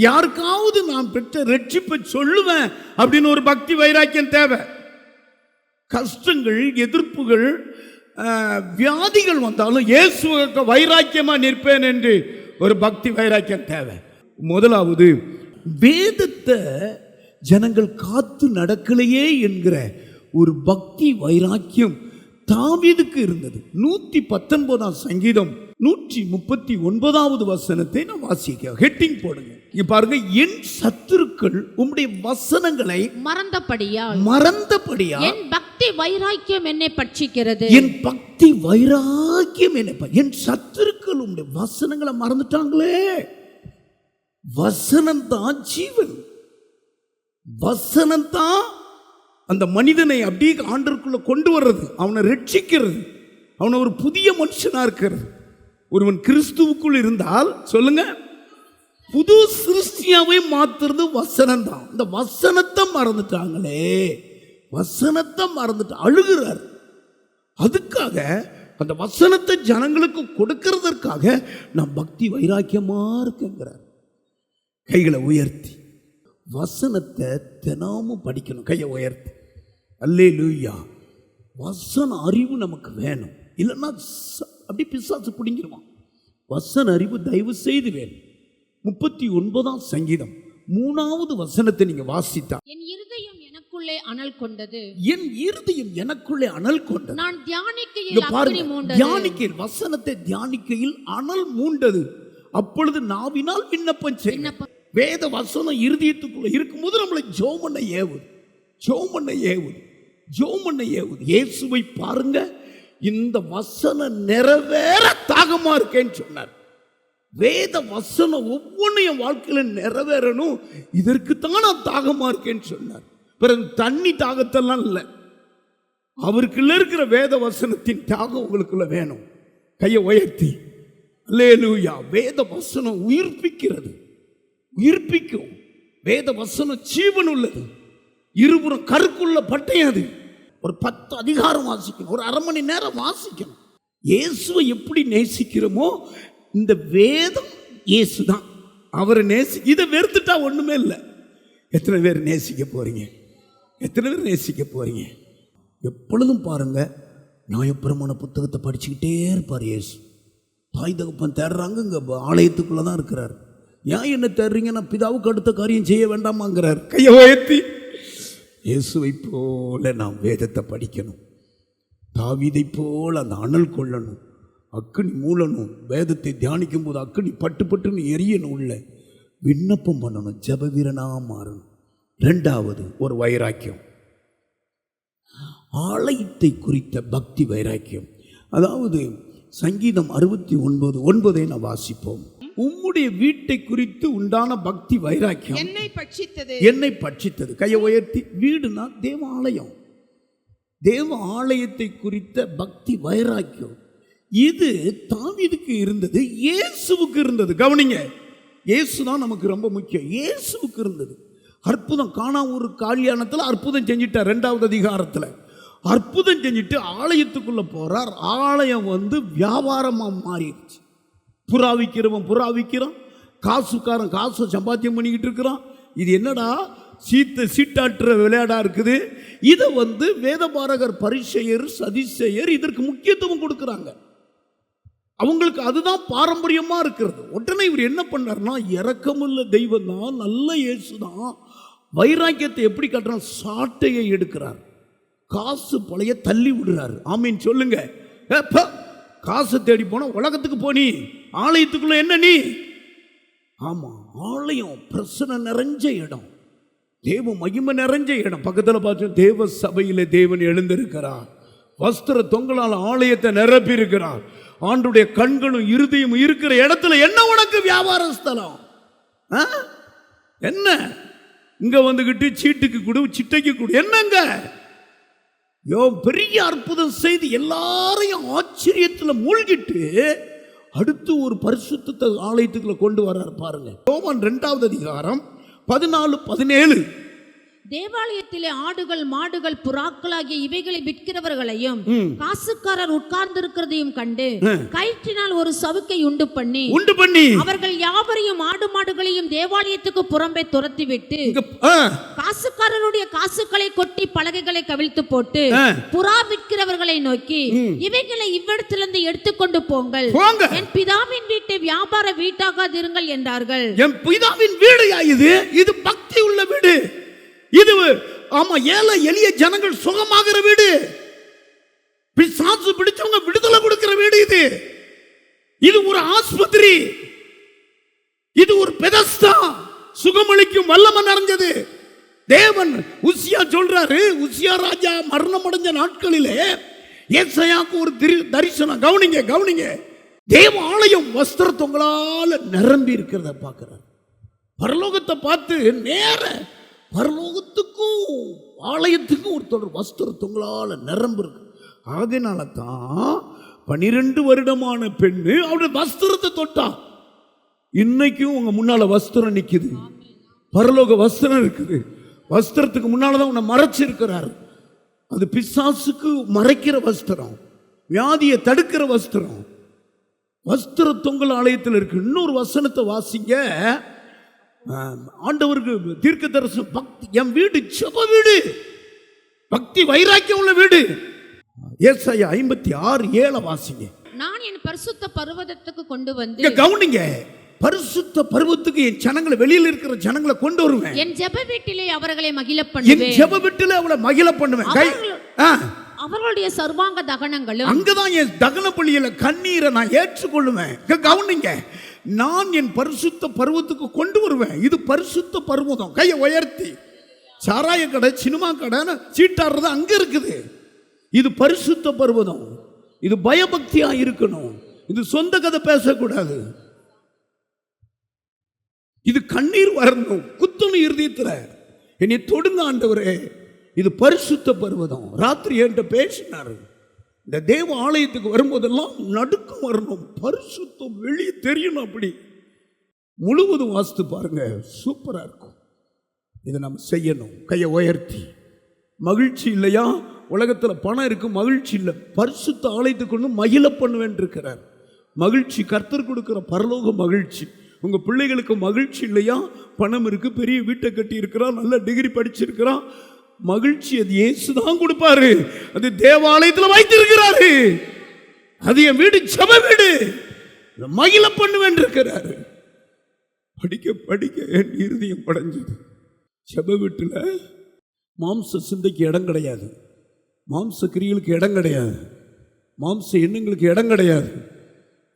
யாருக்காவது நான் பெற்ற ரட்சிப்பை சொல்லுவேன் அப்படின்னு ஒரு பக்தி வைராக்கியம் தேவை. கஷ்டங்கள், எதிர்ப்புகள், வியாதிகள் வந்தாலும் இயேசுவுக்கு வைராக்கியமா நிற்பேன் என்று ஒரு பக்தி வைராக்கியம் தேவை. முதலாவது, வேதத்தை ஜனங்கள் காத்து நடக்கலையே என்கிற ஒரு பக்தி வைராக்கியம் தாவீதுக்கு இருந்தது. 119 சங்கீதம் 139 வசனத்தை நான் வாசிக்க. ஹெட்டிங் போடுங்க. இங்க பாருங்க, என் சத்துருக்கள் உம்முடைய வசனங்களை மறந்தபடியால் என் பக்தி வைராக்கியம் என்னை பட்சிக்கிறது. என் பக்தி வைராக்கியம் என் சத்துருக்கள் உம்முடைய வசனங்களை மறந்துட்டாங்களே. வசனம் தான் ஜீவன். வசனம் தான் அந்த மனிதனை அப்படியே ஆண்டவருக்குள்ள கொண்டு வர்றது, அவனை ரட்சிக்கிறது, அவனை ஒரு புதிய மனுஷனா இருக்கிறது. ஒருவன் கிறிஸ்துவுக்குள் இருந்தால் சொல்லுங்க, புது சிருஷ்டியாவை மாத்துறது வசனம் தான். இந்த வசனத்தை மறந்துட்டாங்களே, வசனத்தை மறந்துட்டு அழுகிறார். அதுக்காக அந்த வசனத்தை ஜனங்களுக்கு கொடுக்கிறதற்காக நான் பக்தி வைராக்கியமா இருக்குங்கிறார். கைகளை உயர்த்தி வசனத்தை தினமும் படிக்கணும். கையை உயர்த்தி அல்லேலூயா. வசன அறிவு நமக்கு வேணும், இல்லைன்னா அப்படி பிசாசு பிடிங்கிருவான். வசன அறிவு தயவு செய்து வேணும். 39ஆம் சங்கீதம் 3வது வசனத்தை நீங்க வாசித்தா, என் இருதயம் எனக்குள்ளே அனல் கொண்டது, என் இருதயம் எனக்குள்ளே அனல் கொண்டது. நான் தியானிக்கையில் அக்கினி மூண்டது. தியானிக்கையில், வசனத்தை தியானிக்கையில் அனல் மூண்டது. அப்பொழுது நாவினால் விண்ணப்பம் செய்ய. வேத வசனம் இருதயத்துக்குள்ள இருக்கும்போது நம்மளை ஜெபம் பண்ண ஏவுது, ஜெபம் பண்ண ஏவுது, ஜெபம் பண்ண ஏவுது. இயேசுவை பாருங்க, இந்த வசனம் நிறைவேற தாகமா இருக்கேன்னு சொன்னார். வேத வசனம் ஒவ்வொன்றையும் வாழ்க்கையில நிறைவேறணும், இதற்குத்தான் நான் தாகமா இருக்கேன்னு சொன்னார். பிறகு தண்ணி தாகத்தெல்லாம் இல்லை, அவருக்குள்ள இருக்கிற வேத வசனத்தின் தாகம் உங்களுக்குள்ள வேணும். கையை உயர்த்தி அல்லேலூயா. வேத வசனம் உயிர்ப்பிக்கிறது, உயிர்ப்பிக்கும். வேத வசனம் ஜீவன் உள்ளது, இருபுறம் கருக்குள்ள பட்டயம். அது ஒரு 10 அதிகாரம் வாசிக்கணும், ஒரு 1/2 மணி நேரம் வாசிக்கணும். இயேசுவை எப்படி நேசிக்கிறோமோ இந்த வேதம் இயேசு தான். அவரை இதை வெறுத்துட்டா ஒண்ணுமே இல்லை. எத்தனை பேர் நேசிக்க போறீங்க? எத்தனை பேர் நேசிக்க போறீங்க? எப்பொழுதும் பாருங்க, நியாயப்பிரமாண புத்தகத்தை படிச்சுக்கிட்டே இருப்பார் இயேசு. தாய் தகப்பன் தேடுறாங்க, இங்க ஆலயத்துக்குள்ள தான் இருக்கிறார். ஏன் என்ன தேடுறீங்க? நான் பிதாவுக்கு அடுத்த காரியம் செய்ய வேண்டாமாங்கிறார். கையை உயர்த்தி இயேசுவை போல நாம் வேதத்தை படிக்கணும். தாவீதை போல அந்த அனல் கொள்ளணும், அக்கினி மூலணும். வேதத்தை தியானிக்கும் போது அக்கினி பட்டு பட்டுன்னு எரியணும், உள்ள விண்ணப்பம் பண்ணணும், ஜெப வீரனா மாறணும். 2வது ஒரு வைராக்கியம், ஆலயத்தை குறித்த பக்தி வைராக்கியம். அதாவது சங்கீதம் 69:9 நான் வாசிப்போம். உம்முடைய வீட்டை குறித்து உண்டான பக்தி வைராக்கியம் என்னை பட்சித்தது, என்னை பட்சித்தது. கையை உயர்த்தி, வீடுனா தேவாலயம், தேவ ஆலயத்தை குறித்த பக்தி வைராக்கியம். இது தாவீதுக்கு இருந்தது, இயேசுவுக்கு இருந்தது. கவனிங்க, இயேசு தான் நமக்கு ரொம்ப முக்கியம். இயேசுவுக்கு இருந்தது. அற்புதம், காணா ஒரு கல்யாணத்தில் அற்புதம் செஞ்சிட்டார். 2வது அதிகாரத்தில் அற்புதம் செஞ்சுட்டு ஆலயத்துக்குள்ள போறார். ஆலயம் வியாபாரமா மாறிடுச்சு. புறாவிக்கிறவன் புறாவிக்கிறான், காசுக்காரன் காசு சம்பாத்தியம் பண்ணிக்கிட்டு இருக்கிறான். இது என்னடா சீட்டாட்டுற விளையாடா இருக்குது. இதை வேதபாரகர், பரிசேயர், சதிசேயர் இதற்கு முக்கியத்துவம் கொடுக்குறாங்க. அவங்களுக்கு அதுதான் பாரம்பரியமா இருக்கிறது. உடனே இவர் என்ன பண்ணார்னா, இரக்கமுள்ள தெய்வம் தான், நல்ல இயேசு தான். வைராக்கியத்தை எப்படி காட்டுறான்? சாட்டையை எடுக்கிறார், காசு பழைய தள்ளி விடுறாரு. ஆமீன் சொல்லுங்க. காசு தேடி போன உலகத்துக்கு போனி, ஆலயத்துக்குள்ள என்ன நீ? ஆமா, ஆலயம் பிரசனை நிறைஞ்ச இடம், தேவ மகிமை நிறைஞ்ச இடம். பக்கத்தில் பார்த்து, தேவ சபையில தேவன் எழுந்திருக்கிறார், வஸ்திர தொங்கலால் ஆலயத்தை நிரப்பி இருக்கிறார். ஆண்டுடைய கண்களும் இருதயம் இருக்கிற இடத்துல என்ன உனக்கு வியாபார ஸ்தலம்? என்ன இங்க வந்துகிட்டு சீட்டுக்கு கொடு, சிட்டைக்கு கொடு, என்னங்க? பெரிய அற்புதம் செய்து எல்லாரையும் ஆச்சரியத்தில் மூழ்கிட்டு அடுத்து ஒரு பரிசுத்த ஆலயத்துக்குள்ள கொண்டு வர்றார் பாருங்க. யோவான் 2வது அதிகாரம் 14-17. தேவாலயத்திலே ஆடுகள், மாடுகள், புறாக்களாகிய இவைகளை விற்கிறவர்களையும் காசுக்காரர் உட்கார்ந்திருக்கிறதையும் கண்டு கயிற்றினால் ஒரு சவுக்கை உண்டு பண்ணி அவர்கள் யாவரையும் ஆடு மாடுகளையும் தேவாலயத்துக்கு புறம்பே துரத்தி விட்டு காசுக்காரருடைய காசுகளை கொட்டி பலகைகளை கவிழ்த்து போட்டு புறா விற்கிறவர்களை நோக்கி, இவைகளை இவ்விடத்திலிருந்து எடுத்துக்கொண்டு போங்கள், என் பிதாவின் வீட்டை வியாபார வீட்டாகாதிருங்கள் என்றார்கள். என் பிதாவின் வீடு இது பக்தி உள்ள வீடு. இது ஆமா, ஏழை எளிய ஜனங்கள் சுகமாகிற வீடு, பிசாசு பிடிச்சவங்க விடுதலை கொடுக்கிற வீடு. இது ஒரு ஆஸ்பத்திரி. இது ஒரு பெதஸ்தா, சுகமளிக்கும் வல்லமை நிறைஞ்சது. தேவன் உசியா சொல்றாரு, உசியா ராஜா மரணம் அடைஞ்ச நாட்களிலே ஏசாயாவுக்கு ஒரு தரிசனம். கவனிங்க கவனிங்க, தேவ ஆலயம் வஸ்திர தொங்கலால நிரம்பி இருக்கிறத பார்க்கிறார். பரலோகத்தை பார்த்து நேர பரலோகத்துக்கும் ஆலயத்துக்கும் ஒரு தொடர் வஸ்திர தொங்கலால நிரம்பு இருக்கு. அதனால தான் 12 வருடமான பெண்ணு அவருடைய வஸ்திரத்தை தொட்டா. இன்னைக்கும் உங்க முன்னால வஸ்திரம் நிக்குது, பரலோக வஸ்திரம் இருக்குது. வஸ்திரத்துக்கு முன்னாலதான் உன்னை மறைச்சு இருக்கிறார். அது பிசாசுக்கு மறைக்கிற வஸ்திரம், வியாதியை தடுக்கிற வஸ்திரம். வஸ்திர தொங்கல் ஆலயத்தில் இருக்கு. இன்னொரு வசனத்தை வாசிங்க. ஆண்டவருக்கு தீர்க்க தரிசனம், பக்தி, என் வீடு ஜெப வீடு, பக்தி வைராக்கியம் உள்ள வீடு. ஏசாயா 56:7 வாசிங்க. நான் என் பரிசுத்த பர்வதத்துக்கு கொண்டு வந்து, கவனிங்க, பரிசுத்த பர்வத்துக்கு என் ஜனங்களை, வெளியில இருக்கிற ஜனங்களை கொண்டு வருவேன். என் ஜெப வீட்டிலே அவர்களை மகிழ என் பண்ணுவேன். ஜெப வீட்டிலே அவளை மகிழ பண்ணுவேன். அவர்களுடைய சர்வாங்க தகனங்களும், அங்கதான் என் தகன பலியில கண்ணீரை நான் ஏற்றுக்கொள்ளுவேன். கவனிங்க, நான் என் பரிசுத்த பர்வத்துக்கு கொண்டு வருவேன். இது பரிசுத்த பர்வதம். கையை உயர்த்தி, சாராய கடை, சினிமா கடை, சீட்டாடுறது அங்க இருக்குது. இது பரிசுத்த பர்வதம். இது பயபக்தியா இருக்கணும். இது சொந்த கதை பேசக்கூடாது. இது கண்ணீர் வரணும், குத்தணும் இருதயத்தில். என்னை தொடுங்க ஆண்டவரே, இது பரிசுத்த பர்வதம். ராத்திரி என்கிட்ட பேசினாரு, இந்த தேவ ஆலயத்துக்கு வரும்போதெல்லாம் நடுக்கம் வரணும், பரிசுத்தம் வெளியே தெரியணும். அப்படி முழுவதும் வாசித்து பாருங்க, சூப்பரா இருக்கும். இதை நம்ம செய்யணும். கையை உயர்த்தி. மகிழ்ச்சி இல்லையா? உலகத்தில் பணம் இருக்கு, மகிழ்ச்சி இல்லை. பரிசுத்த ஆலயத்துக்கு கொண்டு மகிழ பண்ணுவேன் இருக்கிறார். மகிழ்ச்சி கர்த்தர் கொடுக்கிற பரலோக மகிழ்ச்சி. உங்க பிள்ளைகளுக்கு மகிழ்ச்சி இல்லையா? பணம் இருக்கு, பெரிய வீட்டை கட்டி இருக்கிறான், நல்ல டிகிரி படிச்சிருக்கிறான், மகிழ்ச்சி அது இயேசு தான் கொடுப்பாரு. அது தேவாலயத்தில் வைத்திருக்கிறாரு. அது என் வீடு ஜெப வீடு, மகிழ பண்ணுவேன் இருக்கிறாரு. படிக்க படிக்க என் இருதயம் படைஞ்சது. ஜெப வீட்டில் மாம்ச சிந்தைக்கு இடம் கிடையாது, மாம்ச கிரியலுக்கு இடம் கிடையாது, மாம்ச எண்ணங்களுக்கு இடம் கிடையாது.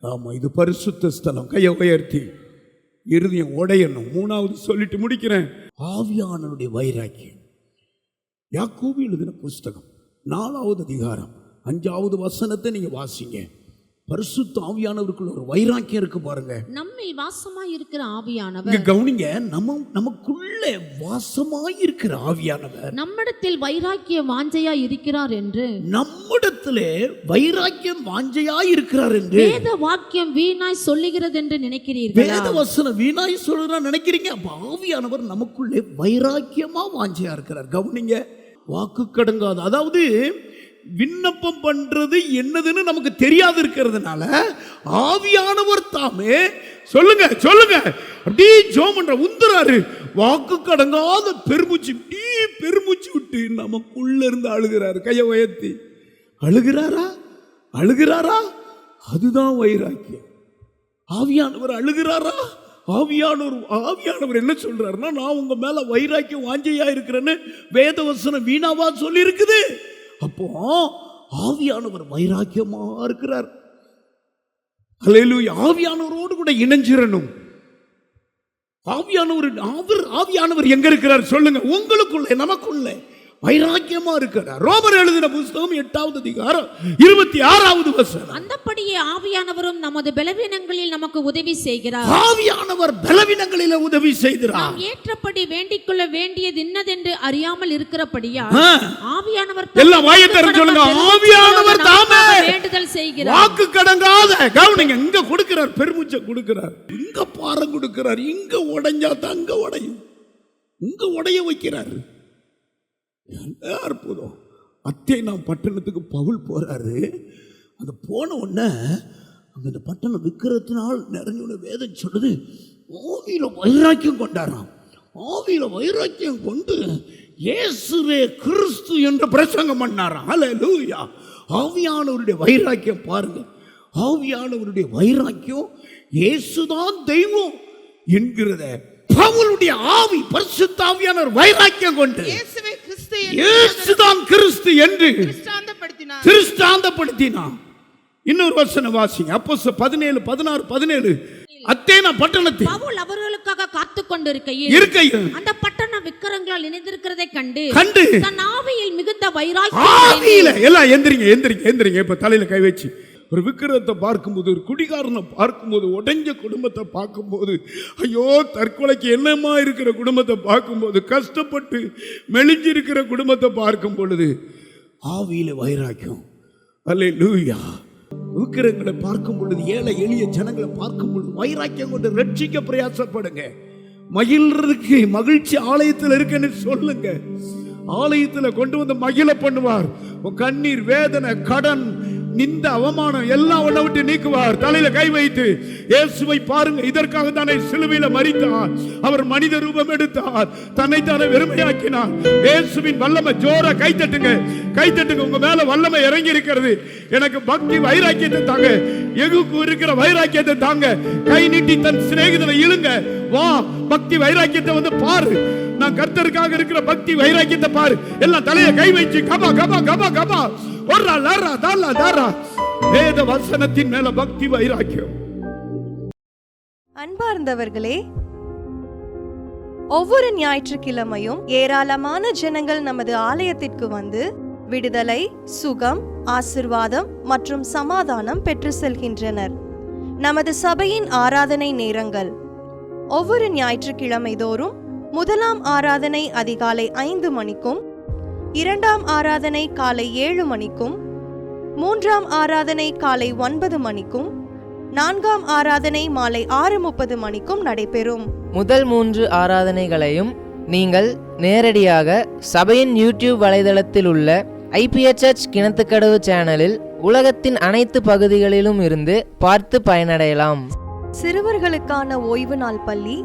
ஆமா, இது பரிசுத்த ஸ்தலம். கையை உயர்த்தி. இருதயம் உடையணும். 3வது சொல்லிட்டு முடிக்கிறேன். ஆவியானவருடைய வைராக்கியம். யாக்கோபு எழுதின புஸ்தகம் 4வது அதிகாரம் 5வது வசனத்தை நீங்க வாசிங்க. பரிசுத்த ஆவியானவருக்குள்ள ஒரு வைராக்கியம் இருக்கு பாருங்க. நம்மில் வாசமாய் இருக்கிற ஆவியானவர், கவனிங்க, நமக்குள்ளே வாசமாய் இருக்கிற ஆவியானவர் நம்மிடத்தில் வைராக்கிய வாஞ்சையாய் இருக்கிறார் என்று, நம்மிடத்திலே வைராக்கியம் வாஞ்சையாய் இருக்கிறார் என்று வேத வாக்கியம் வீணாய் சொல்லுகிறது என்று நினைக்கிறீர்கள். வேத வசனம் வீணாய் சொல்றா நினைக்கிறீங்க? அப்ப ஆவியானவர் நமக்குள்ளே வைராக்கியமா வாஞ்சையா இருக்கிறார். கவனிங்க, வாக்கு கடங்காது. அதாவது விண்ணப்பம் பண்றது என்னதுன்னு நமக்கு தெரியாது இருக்கிறதுனால ஆவியானவர் தாமே சொல்லுங்க சொல்லுங்க அப்படி ஜோம் பண்ற உந்துறாரு. வாக்கு கடங்காத பெருமூச்சு விட்டு நமக்குள்ள இருந்து அழுகிறாரு. கையை உயர்த்தி. அழுகிறாரா? அழுகிறாரா? அதுதான் வைராக்கியம். ஆவியானவர் அழுகிறாரா? ஆவியானவர் என்ன சொல்றாருன்னா, நான் உங்க மேல வைராக்கியம் வாஞ்சையா இருக்கிறேன்னு வேதவசனம் வீணாவா சொல்லி இருக்குது. அப்போ ஆவியானவர் வைராக்கியமா இருக்கிறார். அல்லேலூயா. ஆவியானவரோடு கூட இணைஞ்சிரணும். ஆவியானவர் எங்க இருக்கிறார் சொல்லுங்க? உங்களுக்குள்ளே, நமக்குள்ளே வைராக்கியமா இருக்கிறார். ரோமர் எழுதின புத்தகம் 8வது அதிகாரம் 26வது வசனம். அந்தபடியே ஆவியானவரும் நமது பலவீனங்களில் நமக்கு உதவி செய்கிறார். ஆவியானவர் பலவீனங்களில் உதவி செய்கிறார். நாம் ஏற்றபடி வேண்டிக் கொள்ள வேண்டியது இன்னதென்று அறியாமல் இருக்கிறபடியா ஆவியானவர் எல்லாம் வாயை திறந்து சொல்லுங்க. ஆவியானவர் தாமே வேண்டுதல் செய்கிறார். வாக்கு கடங்காத. கவனிங்க, இங்க கொடுக்கிறார், பெருமூச்சை கொடுக்கிறார், இங்க பாரம் கொடுக்கிறார், இங்க உடைஞ்சா தங்க உடையும், இங்க உடைய வைக்கிறார். அற்புதம். அத்தேனாம் பட்டணத்துக்கு பவுல் போறாரு. அது போன உடனே அந்த பட்டணம் விக்கிரத்தினால் நிறைஞ்ச வேதம் சொல்லுது, ஆவியில வைராக்கியம் கொண்டாராம். ஆவியில வைராக்கியம் கொண்டு இயேசுவே கிறிஸ்து என்று பிரசங்கம் பண்ணாராம். அல்லேலூயா. ஆவியானவருடைய வைராக்கியம் பாருங்க. ஆவியானவருடைய வைராக்கியம் இயேசுதான் தெய்வம் என்கிறத பவுலுடைய ஆவி, பரிசுத்த ஆவியானவர் வைராக்கியம் கொண்டு இயேசுதான் கிறிஸ்து என்று திருஷ்டாந்தப்படுத்தினார். இன்னொரு வசனம் வாசிங்க. அப்போஸ்தலர் 17:16-17. அத்தேனா பட்டணத்தில் பவுல் அவர்களுக்காக காத்து கொண்டிருக்கையில் இருக்கையில் அந்த பட்டணம் விக்கிரங்களால் இணைந்திருக்கிறதை கண்டு தன் ஆவியில் மிகுந்த ஆவியில எல்லாம் எந்திரிங்க எந்திரிங்க எந்திரிங்க. இப்ப தலையில கை வச்சு ஒரு விக்கிரத்தை பார்க்கும்போது, ஒரு குடிகாரனை பார்க்கும்போது, உடைஞ்ச குடும்பத்தை பார்க்கும்போது, ஐயோ தற்கொலைக்கு என்னமா இருக்கிற குடும்பத்தை பார்க்கும்போது, கஷ்டப்பட்டு மெலிஞ்சிருக்கிற குடும்பத்தை பார்க்கும் பொழுது ஆவியில வைராக்கியம். அல்லேலூயா. விக்கிரங்களை பார்க்கும் பொழுது, ஏழை எளிய ஜனங்களை பார்க்கும் பொழுது வைராக்கியம் கொண்டு ரட்சிக்க பிரயாசப்படுங்க. மகிழ்றதுக்கு மகிழ்ச்சி ஆலயத்தில் இருக்குன்னு சொல்லுங்க. ஆலயத்தில் கொண்டு வந்து மகிழ பண்ணுவார். கண்ணீர், வேதனை, கடன், நிந்த, அவமானம் எல்லாம் ஒன்றை விட்டு நீக்குவார். தலையில கை வைத்து இயேசுவை பாருங்க. இதற்காக தானே சிலுவையில மரித்தார். அவர் மனித ரூபம் எடுத்தார், தன்னைத்தானே வெறுமையாக்கினார். இயேசுவின் வல்லமை. ஜோரா கை தட்டுங்க, கை தட்டுங்க. உங்க மேல வல்லமை இறங்கி இருக்கிறது. எனக்கு பக்தி வைராக்கியத்தை தாங்க, எகுக்கு இருக்கிற வைராக்கியத்தை தாங்க. கை நீட்டி தன் சிநேகிதனை இழுங்க. வா, பக்தி வைராக்கியத்தை வந்து பாரு. நான் கர்த்தருக்காக இருக்கிற பக்தி வைராக்கியத்தை பாரு. எல்லாம் தலைய கை வச்சு கபா கபா கபா கபா ஒரா லாரா தாலா தாரா. வேத வசனத்தின் மேல பக்தி வைராக்கியம். அன்பார்ந்தவர்களே, ஒவ்வொரு ஞாயிற்றுக்கிழமையும் ஏராளமான ஜனங்கள் நமது ஆலயத்திற்கு வந்து விடுதலை, சுகம், ஆசிர்வாதம் மற்றும் சமாதானம் பெற்று செல்கின்றனர். நமது சபையின் ஆராதனை நேரங்கள்: ஒவ்வொரு ஞாயிற்றுக்கிழமை தோறும் முதலாம் ஆராதனை அதிகாலை 5 மணிக்கும், இரண்டாம் ஆராதனை காலை 7 மணிக்கும், மூன்றாம் ஆராதனை காலை 9 மணிக்கும், நான்காம் ஆராதனை மாலை 6:30 மணிக்கும் நடைபெறும். முதல் 3 ஆராதனைகளையும் நீங்கள் நேரடியாக சபையின் யூடியூப் வலைதளத்தில் உள்ள IPHH கிணத்துக்கடவு சேனலில் உலகத்தின் அனைத்து பகுதிகளிலும் இருந்து பார்த்து பயனடையலாம். சிறுவர்களுக்கான ஓய்வு நாள் பள்ளி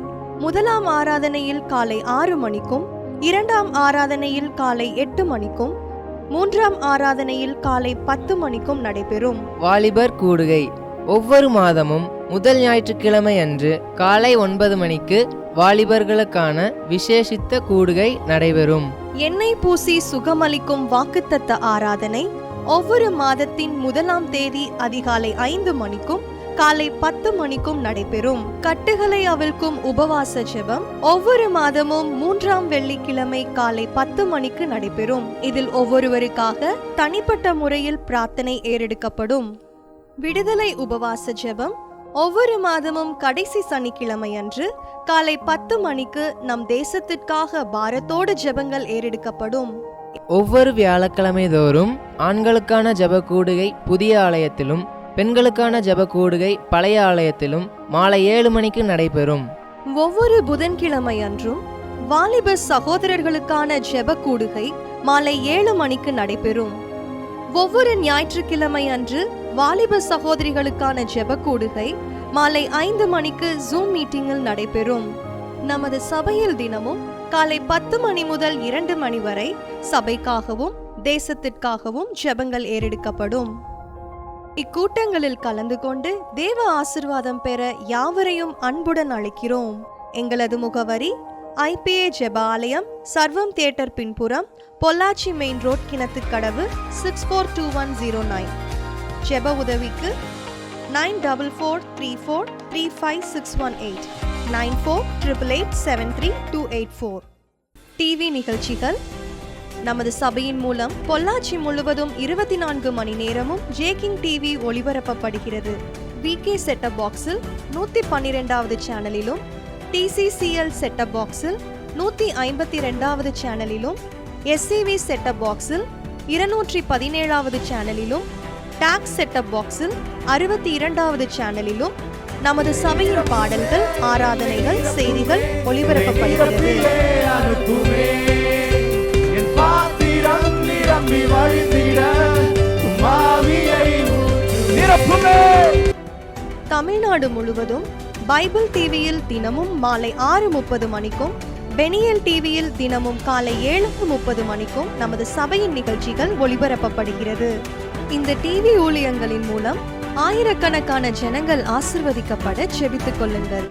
முதலாம் ஆராதனையில் காலை 6 மணிக்கும், இரண்டாம் ஆராதனையில் காலை 8 மணிக்கும், மூன்றாம் ஆராதனையில் காலை 10 மணிக்கும் நடைபெறும். வாலிபர் கூடுகை ஒவ்வொரு மாதமும் முதல் ஞாயிற்றுக்கிழமை அன்று காலை 9 மணிக்கு வாலிபர்களுக்கான விசேஷித்த கூடுகை நடைபெறும். எண்ணெய் பூசி சுகமளிக்கும் வாக்குத்தத்த ஆராதனை ஒவ்வொரு மாதத்தின் 1ஆம் தேதி அதிகாலை 5 மணிக்கும் காலை 10 மணிக்கும் நடைபெறும். கட்டுகளை அவிழ்க்கும் உபவாச ஜெபம் ஒவ்வொரு மாதமும் 3ஆம் வெள்ளிக்கிழமை காலை 10 மணிக்கு நடைபெறும். இதில் ஒவ்வொருவருக்காக தனிப்பட்ட முறையில் பிரார்த்தனை ஏறெடுக்கப்படும். விடுதலை உபவாச ஜெபம் ஒவ்வொரு மாதமும் கடைசி சனிக்கிழமை அன்று காலை 10 மணிக்கு நம் தேசத்திற்காக பாரத்தோடு ஜெபங்கள் ஏறெடுக்கப்படும். ஒவ்வொரு வியாழக்கிழமை தோறும் ஆண்களுக்கான ஜெப கூடுகை புதிய ஆலயத்திலும், பெண்களுக்கான ஜெப கூடுகை பழைய ஆலயத்திலும் மாலை 7 மணிக்கு நடைபெறும். ஒவ்வொரு புதன்கிழமை அன்றும் வாலிப சகோதரர்களுக்கான ஜெப கூடுகை மாலை 7 மணிக்கு நடைபெறும். ஒவ்வொரு ஞாயிற்றுக்கிழமை அன்று வாலிப சகோதரிகளுக்கான ஜெப கூடுகை மாலை 5 மணிக்கு ஜூம் மீட்டிங்கில் நடைபெறும். நமது சபையில் தினமும் காலை 10 மணி முதல் 2 மணி வரை சபைக்காகவும் தேசத்திற்காகவும் ஜெபங்கள் ஏறெடுக்கப்படும். இக்கூட்டங்களில் கலந்து கொண்டு தேவ ஆசிர்வாதம் பெற யாவரையும் அன்புடன் அழைக்கிறோம். எங்களது முகவரி: IPA ஜெப ஆலயம், சர்வம் தியேட்டர் பின்புறம், பொள்ளாச்சி மெயின் ரோட், கிணத்துக்கடவு, 642109. ஜெப உதவிக்கு 9443435618 9488873284. டிவி நிகழ்ச்சிகள் நமது சபையின் மூலம் பொள்ளாச்சி முழுவதும் 24 மணி நேரமும் ஜேகிங் டிவி ஒளிபரப்பப்படுகிறது. VK செட்டப் பாக்ஸில் 112வது சேனலிலும், TCCL செட்டப் பாக்ஸில் 152வது சேனலிலும், SCV செட்டப் பாக்ஸில் 217வது சேனலிலும், டாக்ஸ் செட்டப் பாக்ஸில் 62வது சேனலிலும் நமது சபையின் பாடல்கள், ஆராதனைகள், செய்திகள் ஒளிபரப்பப்படுகிறது. தமிழ்நாடு முழுவதும் பைபிள் டிவியில் தினமும் மாலை 6:30 மணிக்கும், பெனியல் டிவியில் தினமும் காலை 7:30 மணிக்கும் நமது சபையின் நிகழ்ச்சிகள் ஒளிபரப்பப்படுகிறது. இந்த டிவி ஊழியங்களின் மூலம் ஆயிரக்கணக்கான ஜனங்கள் ஆசிர்வதிக்கப்பட ஜெபித்துக் கொள்ளுங்கள்.